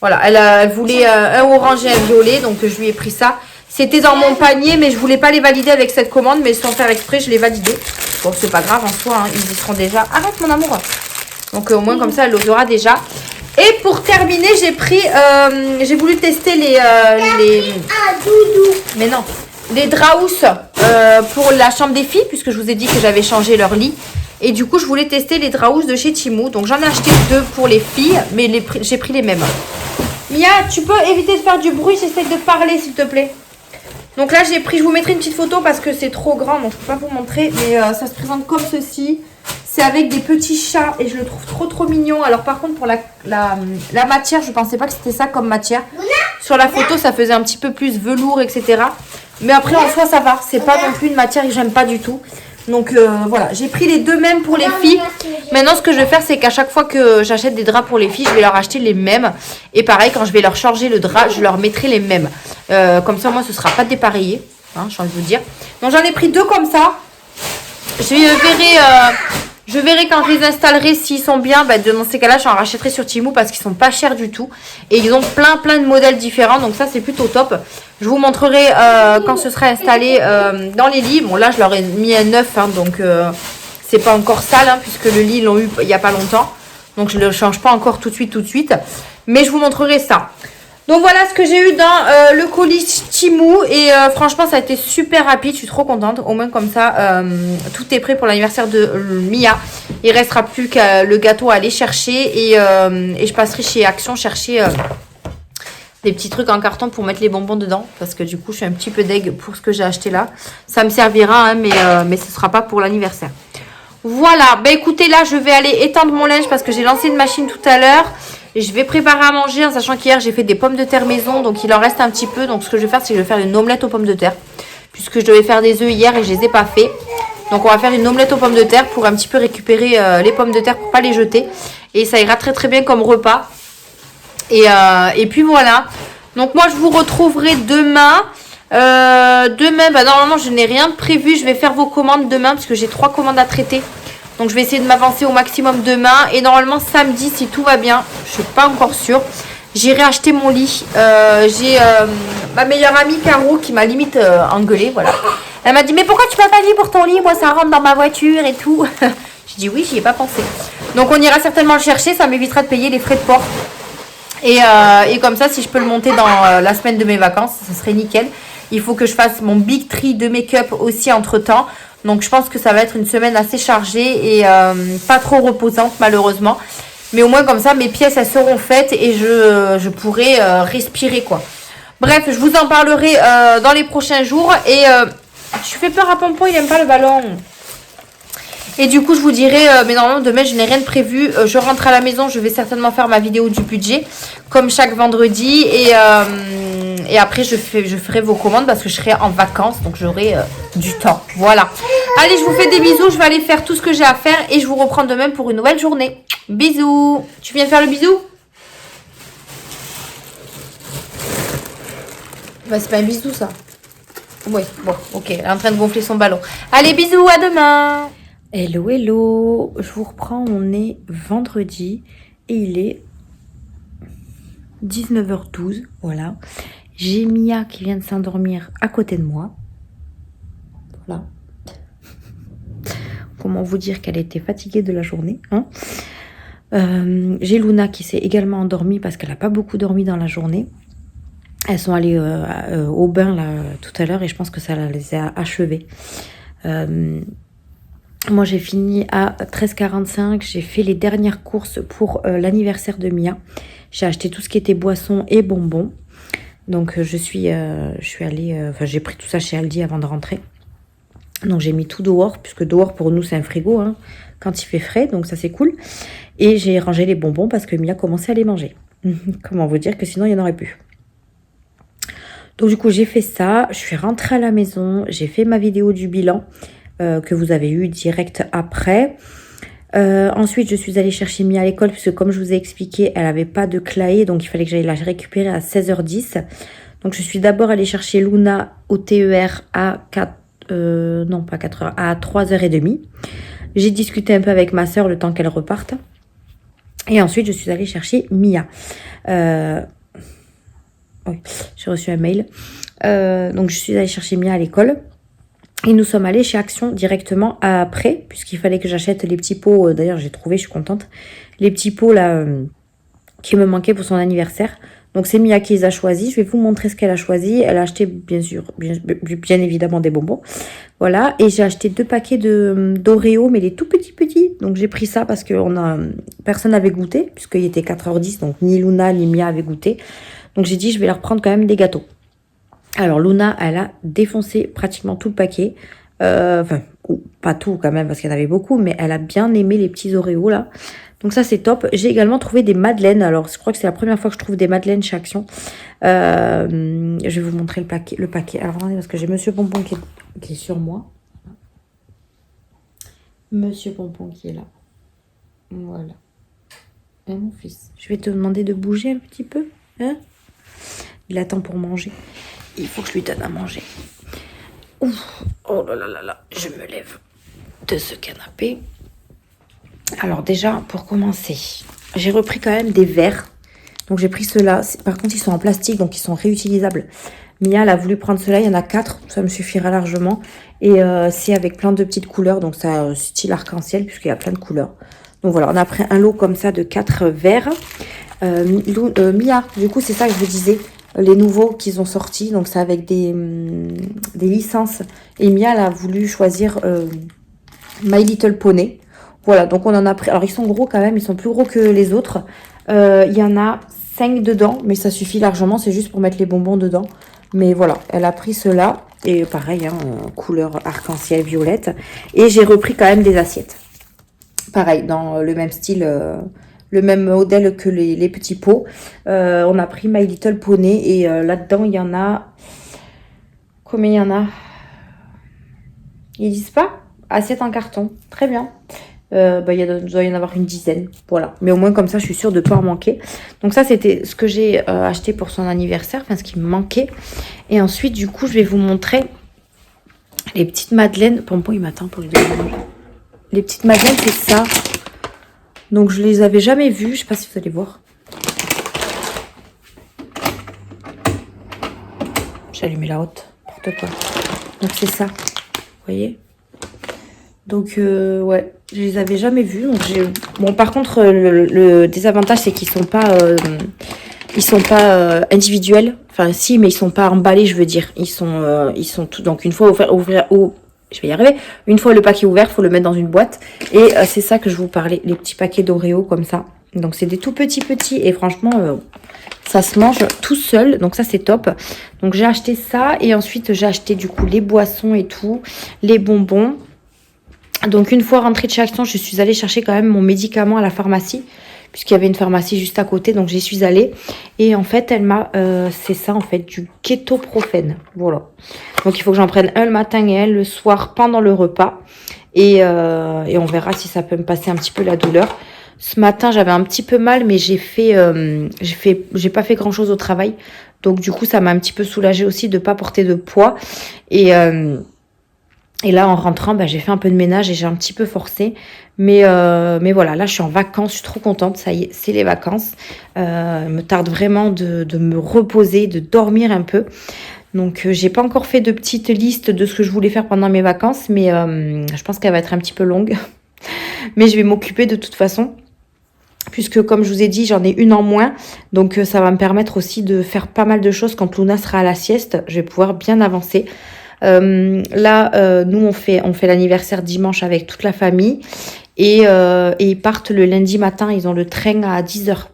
Voilà, elle voulait un orange et un violet, donc je lui ai pris ça. C'était dans mon panier, mais je voulais pas les valider avec cette commande, mais sans faire exprès, je l'ai validé. Bon, c'est pas grave en soi, hein, ils y seront déjà. Arrête mon amour. Donc au moins comme ça, elle les aura déjà. Et pour terminer, j'ai voulu tester les mais non, les draus pour la chambre des filles, puisque je vous ai dit que j'avais changé leur lit. Et du coup, je voulais tester les draus de chez Temu. Donc j'en ai acheté 2 pour les filles, mais j'ai pris les mêmes. Mia, tu peux éviter de faire du bruit, j'essaie de parler s'il te plaît. Donc là, j'ai pris, je vous mettrai une petite photo parce que c'est trop grand, donc je peux pas vous montrer. Mais ça se présente comme ceci. C'est avec des petits chats et je le trouve trop mignon. Alors par contre, pour la matière, je pensais pas que c'était ça comme matière. Sur la photo, ça faisait un petit peu plus velours, etc. Mais après, en soi, ça va. C'est pas non plus une matière que j'aime pas du tout. Donc voilà, j'ai pris les deux mêmes pour les filles. Maintenant, ce que je vais faire, c'est qu'à chaque fois que j'achète des draps pour les filles, je vais leur acheter les mêmes. Et pareil, quand je vais leur changer le drap, je leur mettrai les mêmes. Comme ça, moi, ce sera pas dépareillé. Hein, j'ai envie de vous dire. Donc, j'en ai pris deux comme ça. Je verrai quand je les installerai s'ils sont bien. Bah, dans ces cas-là, j'en rachèterai sur Temu parce qu'ils sont pas chers du tout. Et ils ont plein de modèles différents. Donc ça, c'est plutôt top. Je vous montrerai quand ce sera installé dans les lits. Bon, là, je leur ai mis un neuf. Hein, donc, c'est pas encore sale. Hein, puisque le lit, ils l'ont eu il y a pas longtemps. Donc, je ne le change pas encore tout de suite. Mais je vous montrerai ça. Donc voilà ce que j'ai eu dans le colis Temu et franchement ça a été super rapide, je suis trop contente. Au moins comme ça tout est prêt pour l'anniversaire de Mia. Il restera plus que le gâteau à aller chercher et je passerai chez Action chercher des petits trucs en carton pour mettre les bonbons dedans parce que du coup je suis un petit peu deg pour ce que j'ai acheté là. Ça me servira hein, mais ce sera pas pour l'anniversaire. Voilà, bah écoutez là je vais aller étendre mon linge parce que j'ai lancé une machine tout à l'heure. Et je vais préparer à manger en sachant qu'hier j'ai fait des pommes de terre maison. Donc il en reste un petit peu. Donc ce que je vais faire c'est que je vais faire une omelette aux pommes de terre. Puisque je devais faire des œufs hier et je les ai pas fait. Donc on va faire une omelette aux pommes de terre pour un petit peu récupérer les pommes de terre pour pas les jeter. Et ça ira très bien comme repas. Et puis voilà. Donc moi je vous retrouverai demain. Demain bah, normalement je n'ai rien de prévu. Je vais faire vos commandes demain parce que j'ai 3 commandes à traiter. Donc je vais essayer de m'avancer au maximum demain. Et normalement samedi si tout va bien. Je suis pas encore sûre. J'irai acheter mon lit. J'ai ma meilleure amie Caro qui m'a limite engueulée. Voilà. Elle m'a dit mais pourquoi tu m'as pas dit pour ton lit? Moi ça rentre dans ma voiture et tout. Je dis oui j'y ai pas pensé. Donc on ira certainement le chercher. Ça m'évitera de payer les frais de port. Et comme ça si je peux le monter dans la semaine de mes vacances. Ce serait nickel. Il faut que je fasse mon big tri de make-up aussi entre temps. Donc je pense que ça va être une semaine assez chargée et pas trop reposante malheureusement. Mais au moins comme ça mes pièces elles seront faites et je pourrai respirer quoi. Bref je vous en parlerai dans les prochains jours. Et je fais peur à Pompon, il aime pas le ballon. Et du coup je vous dirai, mais normalement demain je n'ai rien de prévu. Je rentre à la maison, je vais certainement faire ma vidéo du budget comme chaque vendredi. Et après je ferai vos commandes parce que je serai en vacances. Donc j'aurai du temps. Voilà. Allez je vous fais des bisous. Je vais aller faire tout ce que j'ai à faire. Et je vous reprends demain pour une nouvelle journée. Bisous. Tu viens faire le bisou? Bah c'est pas un bisou ça. Oui bon ok. Elle est en train de gonfler son ballon. Allez bisous à demain. Hello, je vous reprends, on est vendredi et il est 19h12, voilà. J'ai Mia qui vient de s'endormir à côté de moi, voilà. Comment vous dire qu'elle était fatiguée de la journée, hein. J'ai Luna qui s'est également endormie parce qu'elle n'a pas beaucoup dormi dans la journée. Elles sont allées au bain là, tout à l'heure et je pense que ça les a achevées. Moi j'ai fini à 13h45, j'ai fait les dernières courses pour l'anniversaire de Mia. J'ai acheté tout ce qui était boissons et bonbons. Donc je suis allée, j'ai pris tout ça chez Aldi avant de rentrer. Donc j'ai mis tout dehors, puisque dehors pour nous c'est un frigo hein, quand il fait frais, donc ça c'est cool. Et j'ai rangé les bonbons parce que Mia commençait à les manger. Comment vous dire que sinon il n'y en aurait plus. Donc du coup j'ai fait ça, je suis rentrée à la maison, j'ai fait ma vidéo du bilan. Que vous avez eu direct après. Ensuite, je suis allée chercher Mia à l'école puisque comme je vous ai expliqué, elle n'avait pas de claé, donc il fallait que j'aille la récupérer à 16h10. Donc je suis d'abord allée chercher Luna au TER à 3h30. J'ai discuté un peu avec ma soeur le temps qu'elle reparte. Et ensuite, je suis allée chercher Mia. Oui, j'ai reçu un mail. Donc je suis allée chercher Mia à l'école. Et nous sommes allés chez Action directement après, puisqu'il fallait que j'achète les petits pots. D'ailleurs, j'ai trouvé, je suis contente. Les petits pots là qui me manquaient pour son anniversaire. Donc, c'est Mia qui les a choisis. Je vais vous montrer ce qu'elle a choisi. Elle a acheté, bien évidemment, des bonbons. Voilà. Et j'ai acheté 2 paquets d'Oreo, mais les tout petits. Donc, j'ai pris ça parce que personne n'avait goûté, puisqu'il était 4h10. Donc, ni Luna ni Mia avaient goûté. Donc, j'ai dit, je vais leur prendre quand même des gâteaux. Alors Luna, elle a défoncé pratiquement tout le paquet. Enfin, pas tout quand même, parce qu'il y en avait beaucoup, mais elle a bien aimé les petits Oreos là. Donc ça, c'est top. J'ai également trouvé des madeleines. Alors, je crois que c'est la première fois que je trouve des madeleines chez Action. Je vais vous montrer le paquet. Alors, attendez, parce que j'ai Monsieur Pompon qui est sur moi. Monsieur Pompon qui est là. Voilà. Et mon fils. Je vais te demander de bouger un petit peu. Hein? Il attend pour manger. Il faut que je lui donne à manger. Ouf. Oh là là là là. Je me lève de ce canapé. Alors déjà, pour commencer, j'ai repris quand même des verres. Donc j'ai pris ceux-là. Par contre, ils sont en plastique, donc ils sont réutilisables. Mia, elle a voulu prendre ceux-là. Il y en a 4. Ça me suffira largement. Et c'est avec plein de petites couleurs. Donc ça style arc-en-ciel, puisqu'il y a plein de couleurs. Donc voilà, on a pris un lot comme ça de 4 verres. Mia, du coup, c'est ça que je vous disais. Les nouveaux qu'ils ont sortis. Donc c'est avec des licences. Et Mia, elle a voulu choisir My Little Pony. Voilà, donc on en a pris. Alors, ils sont gros quand même, ils sont plus gros que les autres. Il y en a 5 dedans, mais ça suffit largement. C'est juste pour mettre les bonbons dedans. Mais voilà, elle a pris ceux-là. Et pareil, hein, couleur arc-en-ciel violette. Et j'ai repris quand même des assiettes. Pareil, dans le même style, le même modèle que les petits pots. On a pris My Little Pony. Et là-dedans, il y en a... Combien il y en a? Ils disent pas? Assiette en carton. Très bien. Il doit y en avoir une dizaine, voilà. Mais au moins comme ça, je suis sûre de ne pas en manquer. Donc ça, c'était ce que j'ai acheté pour son anniversaire, enfin ce qui me manquait. Et ensuite, du coup, je vais vous montrer les petites madeleines. Pompon, il m'attend pour lui donner à manger. Les petites madeleines, c'est ça. Donc je les avais jamais vues, je sais pas si vous allez voir. J'ai allumé la haute, n'importe quoi. Donc c'est ça, vous voyez. Donc ouais, je les avais jamais vus. Donc bon, par contre, le désavantage, c'est qu'ils sont pas individuels. Enfin, si, mais ils sont pas emballés, je veux dire. Ils sont tout. Donc une fois je vais y arriver. Une fois le paquet ouvert, faut le mettre dans une boîte. Et c'est ça que je vous parlais, les petits paquets d'Oreo comme ça. Donc c'est des tout petits et franchement, ça se mange tout seul. Donc ça c'est top. Donc j'ai acheté ça et ensuite j'ai acheté du coup les boissons et tout, les bonbons. Donc une fois rentrée de chez Action, je suis allée chercher quand même mon médicament à la pharmacie, puisqu'il y avait une pharmacie juste à côté, donc j'y suis allée. Et en fait, elle m'a, c'est ça en fait, du kétoprophène, voilà. Donc il faut que j'en prenne un le matin et un le soir pendant le repas. Et on verra si ça peut me passer un petit peu la douleur. Ce matin, j'avais un petit peu mal, mais j'ai pas fait grand chose au travail. Donc du coup, ça m'a un petit peu soulagée aussi de pas porter de poids. Et là, en rentrant, j'ai fait un peu de ménage et j'ai un petit peu forcé. Mais voilà, là, je suis en vacances. Je suis trop contente. Ça y est, c'est les vacances. Il me tarde vraiment de me reposer, de dormir un peu. Donc, j'ai pas encore fait de petite liste de ce que je voulais faire pendant mes vacances. Mais je pense qu'elle va être un petit peu longue. Mais je vais m'occuper de toute façon. Puisque, comme je vous ai dit, j'en ai une en moins. Donc, ça va me permettre aussi de faire pas mal de choses quand Luna sera à la sieste. Je vais pouvoir bien avancer. Nous on fait l'anniversaire dimanche avec toute la famille et ils partent le lundi matin. Ils ont le train à 10h.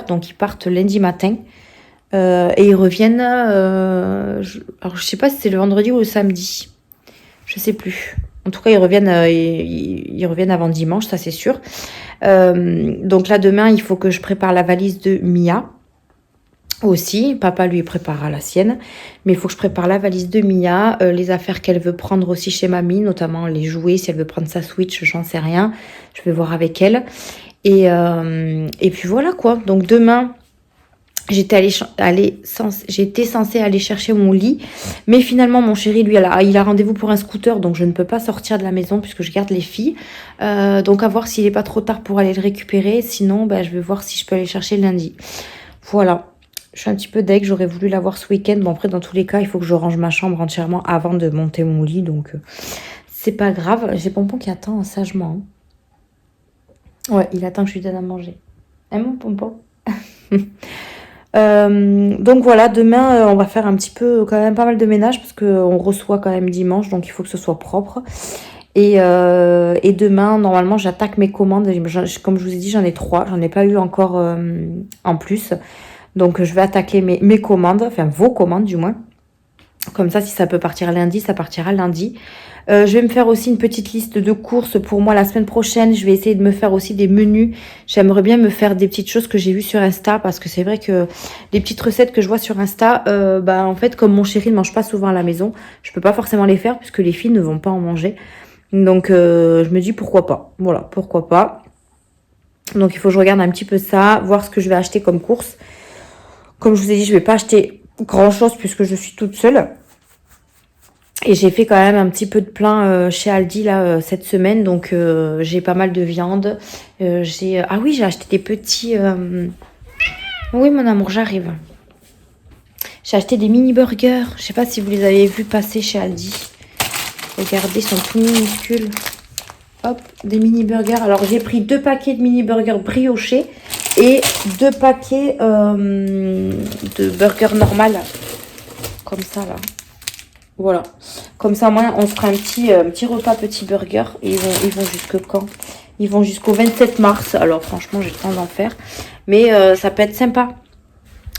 Donc ils partent lundi matin et ils reviennent. Alors je sais pas si c'est le vendredi ou le samedi. Je sais plus. En tout cas, ils reviennent avant dimanche, ça c'est sûr. Donc là demain, il faut que je prépare la valise de Mia. Aussi, papa lui préparera la sienne, mais il faut que je prépare la valise de Mia, les affaires qu'elle veut prendre aussi chez mamie, notamment les jouets, si elle veut prendre sa Switch, j'en sais rien, je vais voir avec elle. Et puis voilà quoi, donc demain, j'étais censée aller chercher mon lit, mais finalement mon chéri, lui, il a rendez-vous pour un scooter, donc je ne peux pas sortir de la maison puisque je garde les filles. Donc à voir s'il n'est pas trop tard pour aller le récupérer, sinon je vais voir si je peux aller chercher lundi. Voilà. Je suis un petit peu deg, j'aurais voulu l'avoir ce week-end. Bon, après, dans tous les cas, il faut que je range ma chambre entièrement avant de monter mon lit. Donc, c'est pas grave. J'ai Pompon qui attend sagement. Ouais, il attend que je lui donne à manger. Hein, mon Pompon? Donc, voilà, demain, on va faire un petit peu, quand même, pas mal de ménage parce qu'on reçoit quand même dimanche. Donc, il faut que ce soit propre. Et demain, normalement, j'attaque mes commandes. Comme je vous ai dit, j'en ai 3. J'en ai pas eu encore en plus. Donc je vais attaquer mes commandes, enfin vos commandes du moins. Comme ça, si ça peut partir lundi, ça partira lundi. Je vais me faire aussi une petite liste de courses pour moi la semaine prochaine. Je vais essayer de me faire aussi des menus. J'aimerais bien me faire des petites choses que j'ai vues sur Insta parce que c'est vrai que les petites recettes que je vois sur Insta, en fait, comme mon chéri ne mange pas souvent à la maison, je peux pas forcément les faire puisque les filles ne vont pas en manger. Donc, je me dis pourquoi pas. Voilà, pourquoi pas. Donc, il faut que je regarde un petit peu ça, voir ce que je vais acheter comme course. Comme je vous ai dit, je vais pas acheter grand chose puisque je suis toute seule. Et j'ai fait quand même un petit peu de plein chez Aldi là cette semaine. Donc j'ai pas mal de viande. Ah oui, j'ai acheté des petits... Oui mon amour, j'arrive. J'ai acheté des mini burgers. Je sais pas si vous les avez vus passer chez Aldi. Regardez, ils sont tout minuscules. Hop, des mini burgers. Alors j'ai pris 2 paquets de mini burgers briochés. Et 2 paquets de burgers normal. Comme ça là. Voilà. Comme ça, moi, on se fera un petit repas petit burger. Et ils vont jusque quand? Ils vont jusqu'au 27 mars. Alors franchement, j'ai le temps d'en faire. Mais ça peut être sympa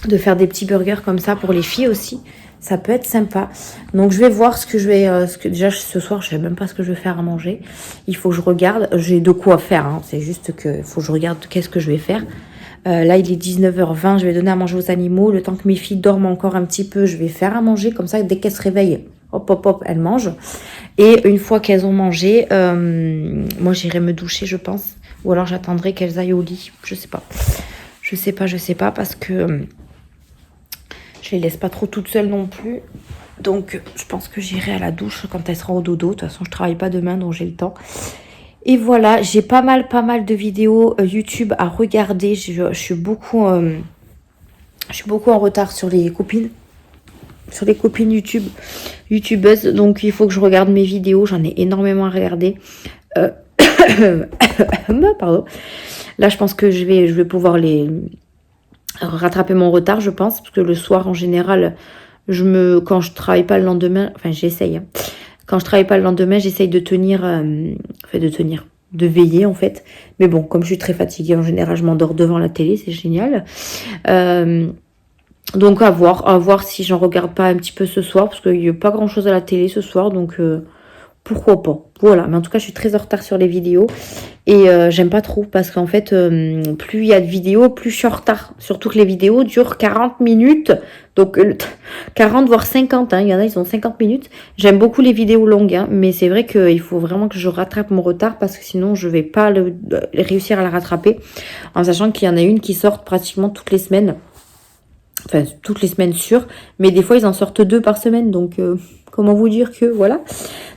de faire des petits burgers comme ça pour les filles aussi. Ça peut être sympa. Donc je vais voir ce que je vais... déjà ce soir, je sais même pas ce que je vais faire à manger. Il faut que je regarde. J'ai de quoi faire. Hein. C'est juste que faut que je regarde qu'est-ce que je vais faire. Là, il est 19h20. Je vais donner à manger aux animaux. Le temps que mes filles dorment encore un petit peu, je vais faire à manger. Comme ça, dès qu'elles se réveillent, hop, hop, hop, elles mangent. Et une fois qu'elles ont mangé, moi, j'irai me doucher, je pense. Ou alors, j'attendrai qu'elles aillent au lit. Je sais pas. Je sais pas parce que je les laisse pas trop toutes seules non plus. Donc, je pense que j'irai à la douche quand elles seront au dodo. De toute façon, je travaille pas demain, donc j'ai le temps. Et voilà, j'ai pas mal de vidéos YouTube à regarder. Je suis beaucoup en retard sur les copines. Sur les copines YouTubeuses. Donc il faut que je regarde mes vidéos. J'en ai énormément à regarder. Pardon. Là, je pense que je vais pouvoir rattraper mon retard, je pense. Parce que le soir, en général, quand je travaille pas le lendemain, enfin j'essaye. Hein. Quand je travaille pas le lendemain, j'essaye de de veiller en fait. Mais bon, comme je suis très fatiguée, en général, je m'endors devant la télé, c'est génial. Donc à voir si j'en regarde pas un petit peu ce soir, parce qu'il n'y a pas grand chose à la télé ce soir, donc pourquoi pas. Voilà, mais en tout cas, je suis très en retard sur les vidéos. Et j'aime pas trop parce qu'en fait, plus il y a de vidéos, plus je suis en retard. Surtout que les vidéos durent 40 minutes. Donc 40 voire 50, hein. Il y en a, ils ont 50 minutes. J'aime beaucoup les vidéos longues, hein, mais c'est vrai qu'il faut vraiment que je rattrape mon retard parce que sinon je vais pas réussir à la rattraper. En sachant qu'il y en a une qui sort pratiquement toutes les semaines. Enfin, toutes les semaines sûres. Mais des fois, ils en sortent 2 par semaine. Donc, comment vous dire que voilà.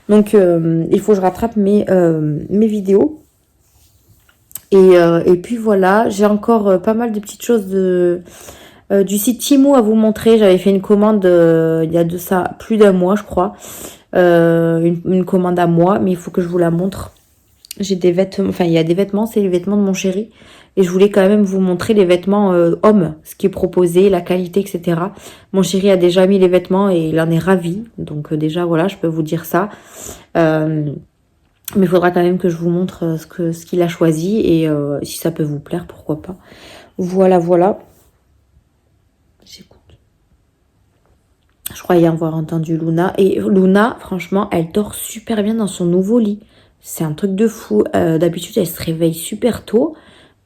Donc, il faut que je rattrape mes vidéos. Et puis voilà, j'ai encore pas mal de petites choses du site Temu à vous montrer. J'avais fait une commande il y a de ça plus d'1 mois, je crois. Une commande à moi, mais il faut que je vous la montre. J'ai des vêtements, enfin il y a des vêtements, c'est les vêtements de mon chéri. Et je voulais quand même vous montrer les vêtements hommes, ce qui est proposé, la qualité, etc. Mon chéri a déjà mis les vêtements et il en est ravi. Donc déjà, voilà, je peux vous dire ça. Mais il faudra quand même que je vous montre ce qu'il a choisi. Et si ça peut vous plaire, pourquoi pas. Voilà, voilà. J'écoute. Je croyais avoir entendu Luna. Et Luna, franchement, elle dort super bien dans son nouveau lit. C'est un truc de fou. D'habitude, elle se réveille super tôt.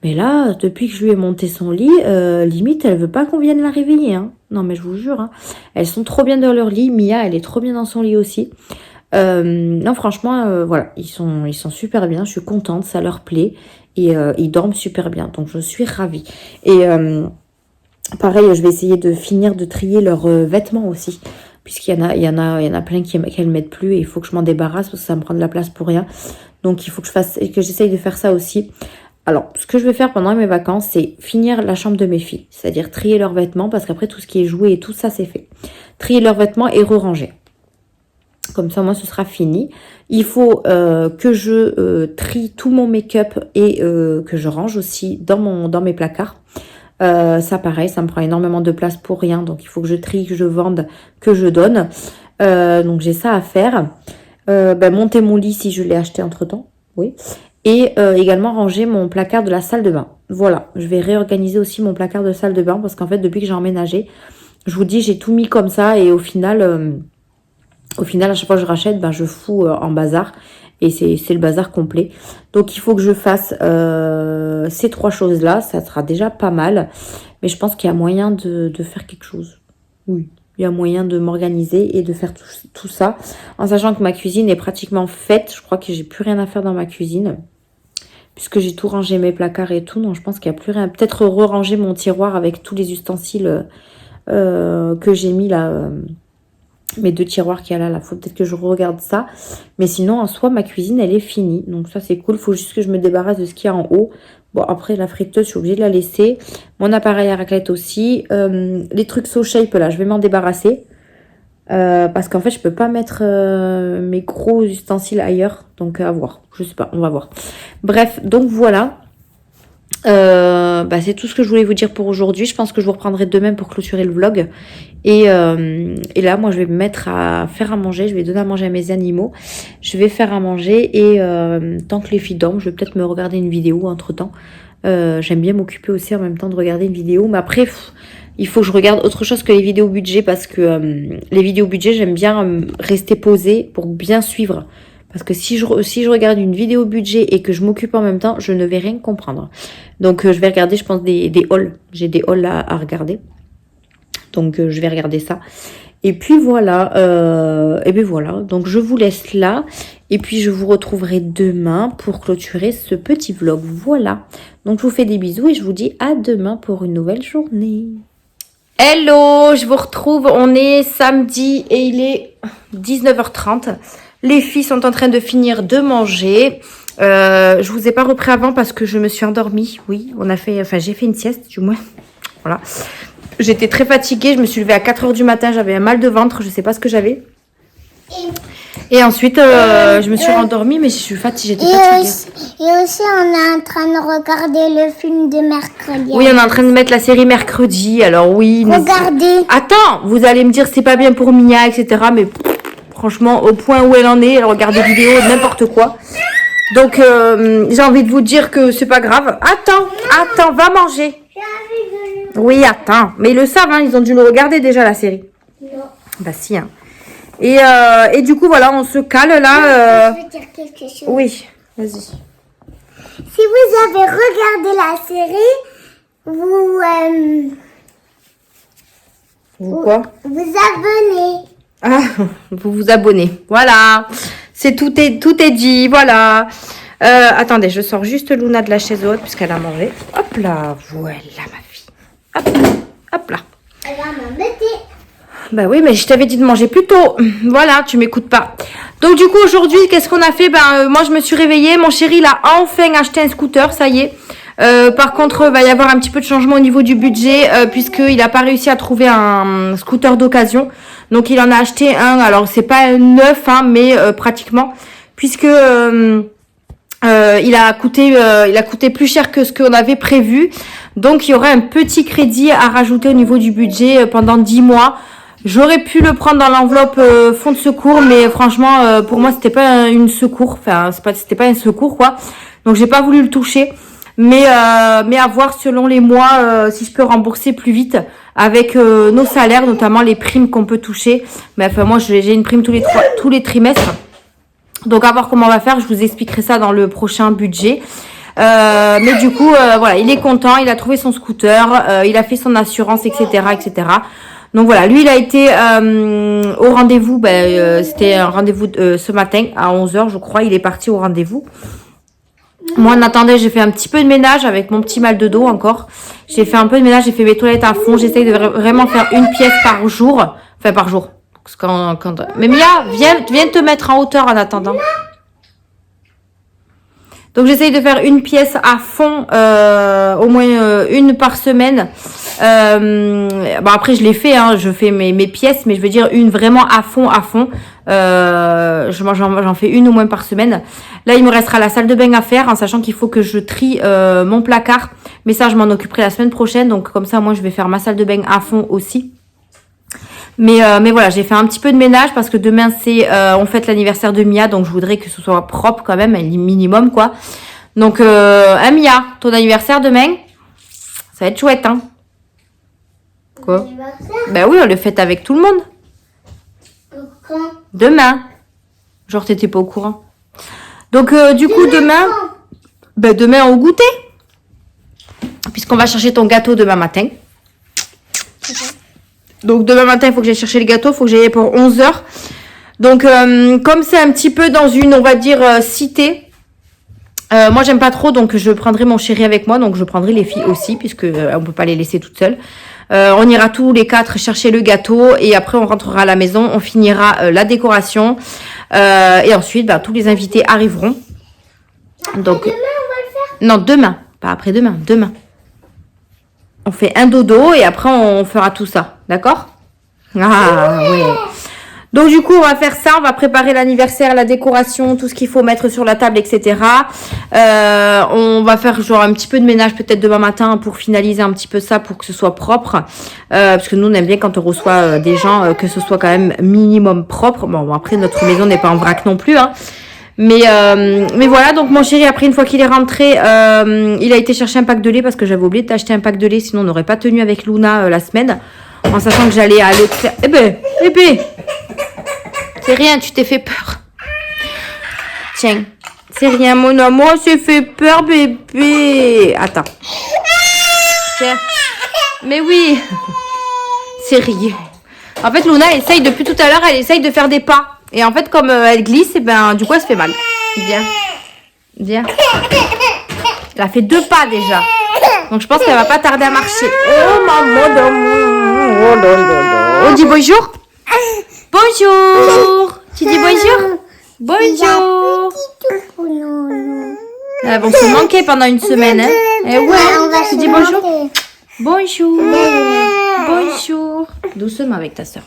Mais là, depuis que je lui ai monté son lit, limite, elle veut pas qu'on vienne la réveiller. Hein. Non, mais je vous jure. Hein. Elles sont trop bien dans leur lit. Mia, elle est trop bien dans son lit aussi. Non, franchement, voilà. Ils sont super bien. Je suis contente. Ça leur plaît. Et ils dorment super bien. Donc, je suis ravie. Et pareil, je vais essayer de finir de trier leurs vêtements aussi. Puisqu'il y en a plein qu'elles mettent plus. Et il faut que je m'en débarrasse parce que ça me prend de la place pour rien. Donc, il faut que j'essaye de faire ça aussi. Alors, ce que je vais faire pendant mes vacances, c'est finir la chambre de mes filles. C'est-à-dire trier leurs vêtements, parce qu'après, tout ce qui est jouet et tout ça, c'est fait. Trier leurs vêtements et re-ranger. Comme ça, moi, ce sera fini. Il faut que je trie tout mon make-up et que je range aussi dans mes placards. Ça, pareil, ça me prend énormément de place pour rien. Donc, il faut que je trie, que je vende, que je donne. Donc, j'ai ça à faire. Monter mon lit si je l'ai acheté entre-temps. Oui. Et également ranger mon placard de la salle de bain. voilà, je vais réorganiser aussi mon placard de salle de bain parce qu'en fait, depuis que j'ai emménagé, je vous dis, j'ai tout mis comme ça et au final, à chaque fois que je rachète, ben, je fous en bazar et c'est le bazar complet. Donc, il faut que je fasse ces 3 choses-là. Ça sera déjà pas mal, mais je pense qu'il y a moyen de faire quelque chose. Oui, il y a moyen de m'organiser et de faire tout ça en sachant que ma cuisine est pratiquement faite. Je crois que j'ai plus rien à faire dans ma cuisine. Puisque j'ai tout rangé, mes placards et tout. Donc, je pense qu'il n'y a plus rien. Peut-être re-ranger mon tiroir avec tous les ustensiles que j'ai mis là. Mes 2 tiroirs qu'il y a là. Faut peut-être que je regarde ça. Mais sinon, en soi, ma cuisine, elle est finie. Donc, ça, c'est cool. Il faut juste que je me débarrasse de ce qu'il y a en haut. Bon, après, la friteuse, je suis obligée de la laisser. Mon appareil à raclette aussi. Les trucs So Shape, là, je vais m'en débarrasser. Parce qu'en fait je peux pas mettre mes gros ustensiles ailleurs, donc à voir, je sais pas, on va voir. Bref, donc voilà, c'est tout ce que je voulais vous dire pour aujourd'hui. Je pense que je vous reprendrai demain pour clôturer le vlog et là moi je vais me mettre à faire à manger, je vais donner à manger à mes animaux, je vais faire à manger et tant que les filles dorment je vais peut-être me regarder une vidéo entre temps. J'aime bien m'occuper aussi en même temps de regarder une vidéo, mais après il faut que je regarde autre chose que les vidéos budget parce que les vidéos budget, j'aime bien rester posée pour bien suivre. Parce que si je regarde une vidéo budget et que je m'occupe en même temps, je ne vais rien comprendre. Donc, je vais regarder, je pense, des hauls. J'ai des hauls à regarder. Donc, je vais regarder ça. Et puis, voilà. Et bien, voilà. Donc, je vous laisse là. Et puis, je vous retrouverai demain pour clôturer ce petit vlog. Voilà. Donc, je vous fais des bisous et je vous dis à demain pour une nouvelle journée. Hello, je vous retrouve, on est samedi et il est 19h30. Les filles sont en train de finir de manger. Je vous ai pas repris avant parce que je me suis endormie. Oui, j'ai fait une sieste du moins. Voilà. J'étais très fatiguée, je me suis levée à 4h du matin, j'avais un mal de ventre, je sais pas ce que j'avais. Et ensuite, je me suis rendormie, mais j'étais fatiguée. Et aussi, on est en train de regarder le film de mercredi. Oui, on est en train de mettre la série mercredi. Alors oui. Regardez. Attends, vous allez me dire c'est pas bien pour Mia, etc. Mais franchement, au point où elle en est, elle regarde des vidéos, n'importe quoi. Donc, j'ai envie de vous dire que c'est pas grave. Attends, va manger. Oui, attends. Mais ils le savent, hein, ils ont dû le regarder déjà, la série. Non. Bah si, hein. Et du coup, voilà, on se cale là. Je veux dire quelque chose. Oui, vas-y. Si vous avez regardé la série, Vous quoi? vous abonnez. Ah, vous vous abonnez. Voilà. Tout est dit. Voilà. Attendez, je sors juste Luna de la chaise haute puisqu'elle a mangé. Hop là. Voilà, ma fille. Hop là. Elle va m'embêter. Bah oui, mais je t'avais dit de manger plus tôt. Voilà, tu m'écoutes pas. Donc du coup, aujourd'hui, qu'est-ce qu'on a fait? Moi, je me suis réveillée. Mon chéri, il a enfin acheté un scooter, ça y est. Par contre, il va y avoir un petit peu de changement au niveau du budget puisqu'il n'a pas réussi à trouver un scooter d'occasion. Donc, il en a acheté un. Alors, c'est pas neuf, hein, mais pratiquement. Puisque il a coûté plus cher que ce qu'on avait prévu. Donc, il y aurait un petit crédit à rajouter au niveau du budget pendant 10 mois. J'aurais pu le prendre dans l'enveloppe fonds de secours, mais franchement, pour moi, c'était pas une secours. Enfin, c'était pas un secours, quoi. Donc, j'ai pas voulu le toucher. Mais à voir selon les mois si je peux rembourser plus vite avec nos salaires, notamment les primes qu'on peut toucher. Mais enfin, moi, j'ai une prime tous les trimestres. Donc, à voir comment on va faire. Je vous expliquerai ça dans le prochain budget. Mais du coup, voilà, il est content. Il a trouvé son scooter. Il a fait son assurance, etc., etc. Donc voilà, lui il a été au rendez-vous, c'était un rendez-vous ce matin à 11h je crois, il est parti au rendez-vous. Moi en attendant j'ai fait un petit peu de ménage avec mon petit mal de dos encore. J'ai fait un peu de ménage, j'ai fait mes toilettes à fond, j'essaye de vraiment faire une pièce par jour. Enfin par jour. Mais Mia, viens te mettre en hauteur en attendant. Donc j'essaye de faire une pièce à fond, au moins une par semaine. Après je l'ai fait, hein, je fais mes pièces, mais je veux dire une vraiment à fond. J'en fais une au moins par semaine. Là il me restera la salle de bain à faire, en sachant qu'il faut que je trie mon placard. Mais ça je m'en occuperai la semaine prochaine, donc comme ça moi je vais faire ma salle de bain à fond aussi. Mais voilà, j'ai fait un petit peu de ménage parce que demain on fête l'anniversaire de Mia, donc je voudrais que ce soit propre quand même, un minimum quoi. Donc, Mia, ton anniversaire demain, ça va être chouette, hein? Quoi? Ben oui, on le fête avec tout le monde. Quand? Demain. Genre, t'étais pas au courant. Donc, du coup, demain, ben, demain, au goûter. Puisqu'on va chercher ton gâteau demain matin. Donc, demain matin, il faut que j'aille chercher le gâteau. Il faut que j'aille pour 11h. Donc, comme c'est un petit peu dans une, on va dire, cité, moi, j'aime pas trop. Donc, je prendrai mon chéri avec moi. Donc, je prendrai les filles aussi, puisque on peut pas les laisser toutes seules. On ira tous les 4 chercher le gâteau. Et après, on rentrera à la maison. On finira la décoration. Et ensuite, bah, tous les invités arriveront. Donc, Demain, on va le faire. non, demain. Pas après-demain. Demain. On fait un dodo et après, on fera tout ça. D'accord? Ah, ouais. Donc, du coup, on va faire ça. On va préparer l'anniversaire, la décoration, tout ce qu'il faut mettre sur la table, etc. On va faire genre un petit peu de ménage peut-être demain matin pour finaliser un petit peu ça, pour que ce soit propre. Parce que nous, on aime bien quand on reçoit des gens, que ce soit quand même minimum propre. Bon, après, notre maison n'est pas en vrac non plus, hein. Mais voilà, donc mon chéri, après, une fois qu'il est rentré, il a été chercher un pack de lait parce que j'avais oublié d'acheter un pack de lait, sinon on n'aurait pas tenu avec Luna la semaine, en sachant que j'allais à l'autre... Eh ben, c'est rien, tu t'es fait peur. Tiens, c'est rien, mon amour, s'est fait peur, bébé. Attends. Tiens. Mais oui. C'est rien. En fait, Luna essaye, depuis tout à l'heure, elle essaye de faire des pas. Et en fait, comme elle glisse, et ben, du coup, elle se fait mal. Viens. Viens. Elle a fait 2 pas déjà. Donc, je pense qu'elle va pas tarder à marcher. Oh, maman d'amour. Oh, là, là, là. On dit bonjour. Bonjour. Tu dis bonjour. Bonjour. Elles vont se manquer pendant une semaine. Hein. Eh ouais. Tu dis bonjour. Bonjour. Bonjour. Doucement avec ta soeur.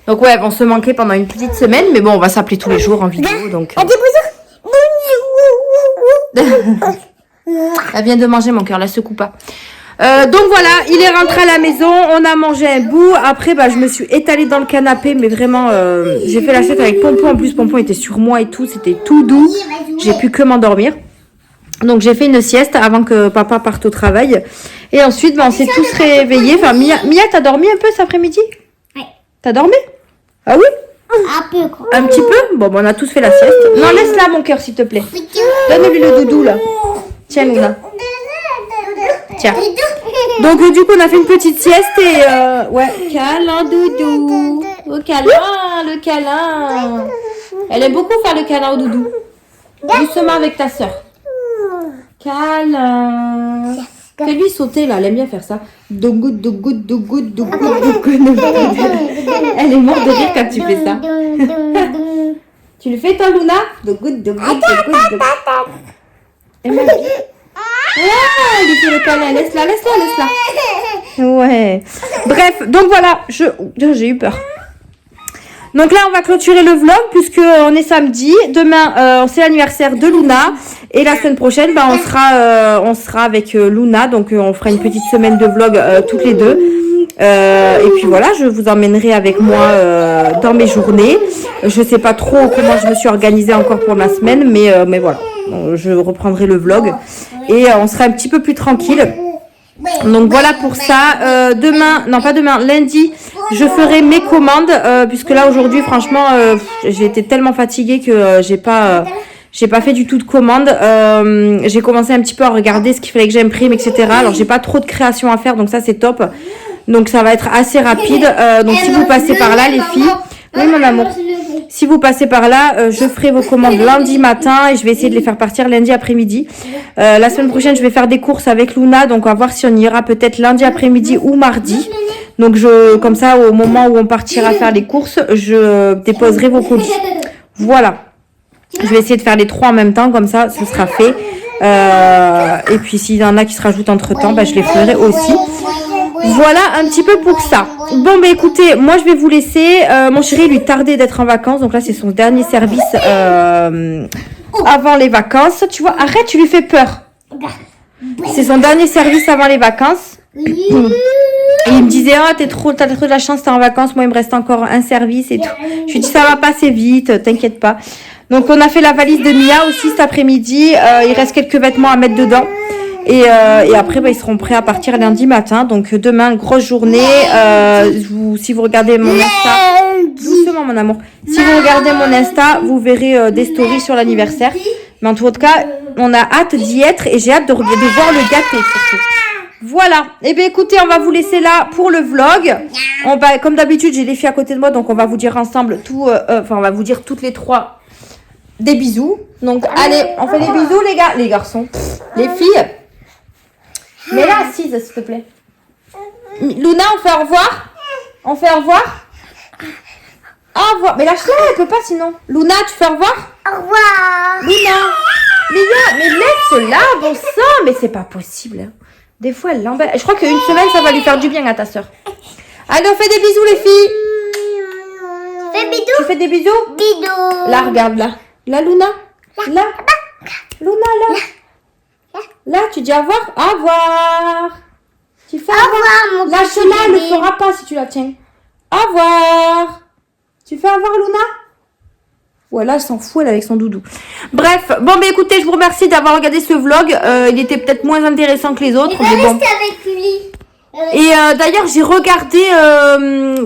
Donc ouais, elles vont se manquer pendant une petite semaine, mais bon, on va s'appeler tous les jours en vidéo, donc... Elle vient de manger, mon cœur, la secoue pas. Donc voilà, il est rentré à la maison, on a mangé un bout. Après, bah, je me suis étalée dans le canapé, mais vraiment, j'ai fait la sieste avec Pompon. En plus, Pompon était sur moi et tout, c'était tout doux. J'ai pu que m'endormir. Donc j'ai fait une sieste avant que papa parte au travail. Et ensuite, bah, on s'est tous réveillés. Enfin, Mia, t'as dormi un peu cet après-midi? Ouais. T'as dormi? Ah oui? Un peu, quoi. Un petit peu? Bon, bah, on a tous fait la sieste. Non, laisse-la, mon cœur, s'il te plaît. Donne-lui le doudou, là. Tiens, Luna. Tiens. Donc, du coup, on a fait une petite sieste et... ouais. Câlin, doudou. Au câlin, le câlin. Elle aime beaucoup faire le câlin au doudou. Doucement avec ta soeur. Câlin. Fais-lui sauter, là. Elle aime bien faire ça. Dougou, dougou, dougou, dougou, dougou. Elle est morte de rire quand tu fais ça. Tu le fais, toi, Luna? Dougou, dougou, dougou, dougou. Elle m'a dit... Ah, elle lui fait le câlin. Laisse-la, laisse-la, laisse-la. Ouais. Bref, donc voilà. J'ai eu peur. Donc là, on va clôturer le vlog puisque on est samedi. Demain, c'est l'anniversaire de Luna. Et la semaine prochaine, bah, on sera avec Luna. Donc, on fera une petite semaine de vlog toutes les deux. Et puis voilà, je vous emmènerai avec moi dans mes journées. Je sais pas trop comment je me suis organisée encore pour ma semaine. Mais voilà, je reprendrai le vlog. Et on sera un petit peu plus tranquille. Donc voilà pour ça. Demain, non pas demain, lundi, je ferai mes commandes puisque là aujourd'hui, franchement, j'ai été tellement fatiguée que j'ai pas fait du tout de commandes. J'ai commencé un petit peu à regarder ce qu'il fallait que j'imprime, etc. Alors j'ai pas trop de création à faire, donc ça c'est top. Donc ça va être assez rapide. Donc si vous passez par là, les filles, oui mon amour. Si vous passez par là, je ferai vos commandes lundi matin et je vais essayer de les faire partir lundi après-midi. La semaine prochaine, je vais faire des courses avec Luna, donc on va voir si on ira peut-être lundi après-midi ou mardi. Donc comme ça, au moment où on partira faire les courses, je déposerai vos colis. Voilà. Je vais essayer de faire les 3 en même temps, comme ça, ce sera fait. Et puis s'il y en a qui se rajoutent entre-temps, bah, je les ferai aussi. Voilà un petit peu pour ça. Bon, bah écoutez, moi je vais vous laisser. Mon chéri, lui tardait d'être en vacances. Donc là, c'est son dernier service avant les vacances. Tu vois, arrête, tu lui fais peur. C'est son dernier service avant les vacances. Et il me disait, oh, t'as trop de la chance, t'es en vacances. Moi, il me reste encore un service et tout. Je lui dis, ça va passer vite, t'inquiète pas. Donc on a fait la valise de Mia aussi cet après-midi. Il reste quelques vêtements à mettre dedans. Et après, ils seront prêts à partir lundi matin. Donc demain, grosse journée. Si vous regardez mon Insta, doucement mon amour. Si vous regardez mon Insta, vous verrez des stories sur l'anniversaire. Mais en tout cas, on a hâte d'y être et j'ai hâte de voir le gâteau surtout. Voilà. Eh bien, écoutez, on va vous laisser là pour le vlog. Comme d'habitude, j'ai les filles à côté de moi, donc on va vous dire ensemble tout. On va vous dire toutes les trois des bisous. Donc, allez, on fait des bisous, les gars, les garçons, les filles. Mais là, assise, s'il te plaît. Luna, on fait au revoir. On fait au revoir. Au revoir. Mais lâche-la, elle peut pas sinon. Luna, tu fais au revoir. Au revoir. Luna. Mais laisse-la, bon sang. Mais c'est pas possible. Des fois, elle l'embête. Je crois qu'une semaine, ça va lui faire du bien à ta soeur. Allez, on fait des bisous, les filles. Fais bisous. Tu fais des bisous? Bisous. Là, regarde, là. Là, Luna. Là. Luna, là. Là, tu dis au revoir. Au revoir. Tu fais au revoir. Lâche-la, elle ne le fera pas si tu la tiens. Au revoir. Tu fais au revoir, Luna? Voilà, elle s'en fout, elle est avec son doudou. Bref, bon, mais écoutez, je vous remercie d'avoir regardé ce vlog. Il était peut-être moins intéressant que les autres. Mais bon. rester avec lui. Et d'ailleurs, j'ai regardé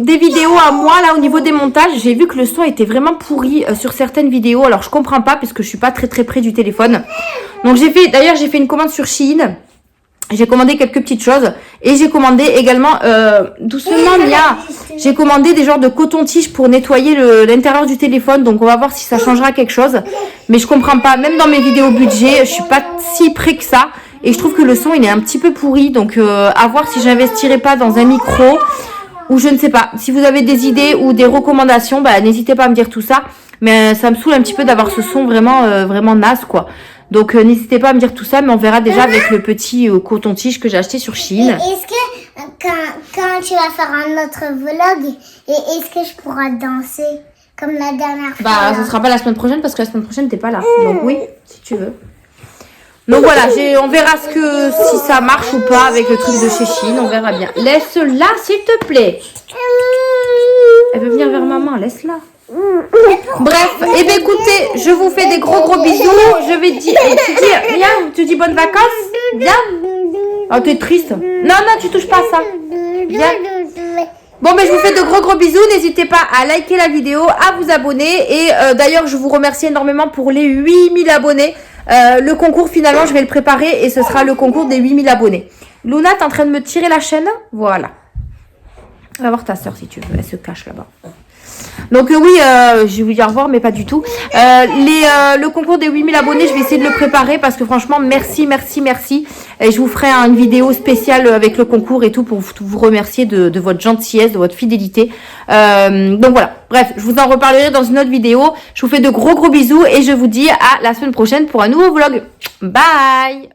des vidéos à moi, là, au niveau des montages. J'ai vu que le son était vraiment pourri sur certaines vidéos. Alors, je comprends pas, parce que je suis pas très près du téléphone. Donc, j'ai fait une commande sur Shein. J'ai commandé quelques petites choses. Et j'ai commandé également, doucement, Mia, j'ai commandé des genres de coton-tige pour nettoyer l'intérieur du téléphone. Donc, on va voir si ça changera quelque chose. Mais je comprends pas. Même dans mes vidéos budget, je suis pas si près que ça. Et je trouve que le son, il est un petit peu pourri. Donc, à voir si j'investirai pas dans un micro. Ou je ne sais pas. Si vous avez des idées ou des recommandations, n'hésitez pas à me dire tout ça. Mais ça me saoule un petit peu d'avoir ce son vraiment naze, quoi. Donc, n'hésitez pas à me dire tout ça. Mais on verra déjà avec le petit coton-tige que j'ai acheté sur Shein. Est-ce que quand tu vas faire un autre vlog, est-ce que je pourrai danser comme la dernière fois? Ce sera pas la semaine prochaine parce que la semaine prochaine, t'es pas là. Donc, oui, si tu veux. Donc voilà, on verra si ça marche ou pas avec le truc de chez Shein, on verra bien. Laisse-la, s'il te plaît. Elle veut venir vers maman, laisse-la. Bref, eh bien écoutez, je vous fais des gros bisous. Je vais te dire, tu dis bonnes vacances. Viens. Oh, t'es triste. Non, tu touches pas à ça. Viens. Bon, mais je vous fais de gros bisous. N'hésitez pas à liker la vidéo, à vous abonner. Et d'ailleurs, je vous remercie énormément pour les 8000 abonnés. Le concours, finalement, je vais le préparer et ce sera le concours des 8000 abonnés. Luna, t'es en train de me tirer la chaîne? Voilà. Va voir ta soeur si tu veux. Elle se cache là-bas. Donc oui, je vais vous dire au revoir, mais pas du tout. Le concours des 8000 abonnés, je vais essayer de le préparer parce que franchement, merci. Et je vous ferai une vidéo spéciale avec le concours et tout pour vous remercier de votre gentillesse, de votre fidélité. Donc voilà, bref, je vous en reparlerai dans une autre vidéo. Je vous fais de gros bisous et je vous dis à la semaine prochaine pour un nouveau vlog. Bye!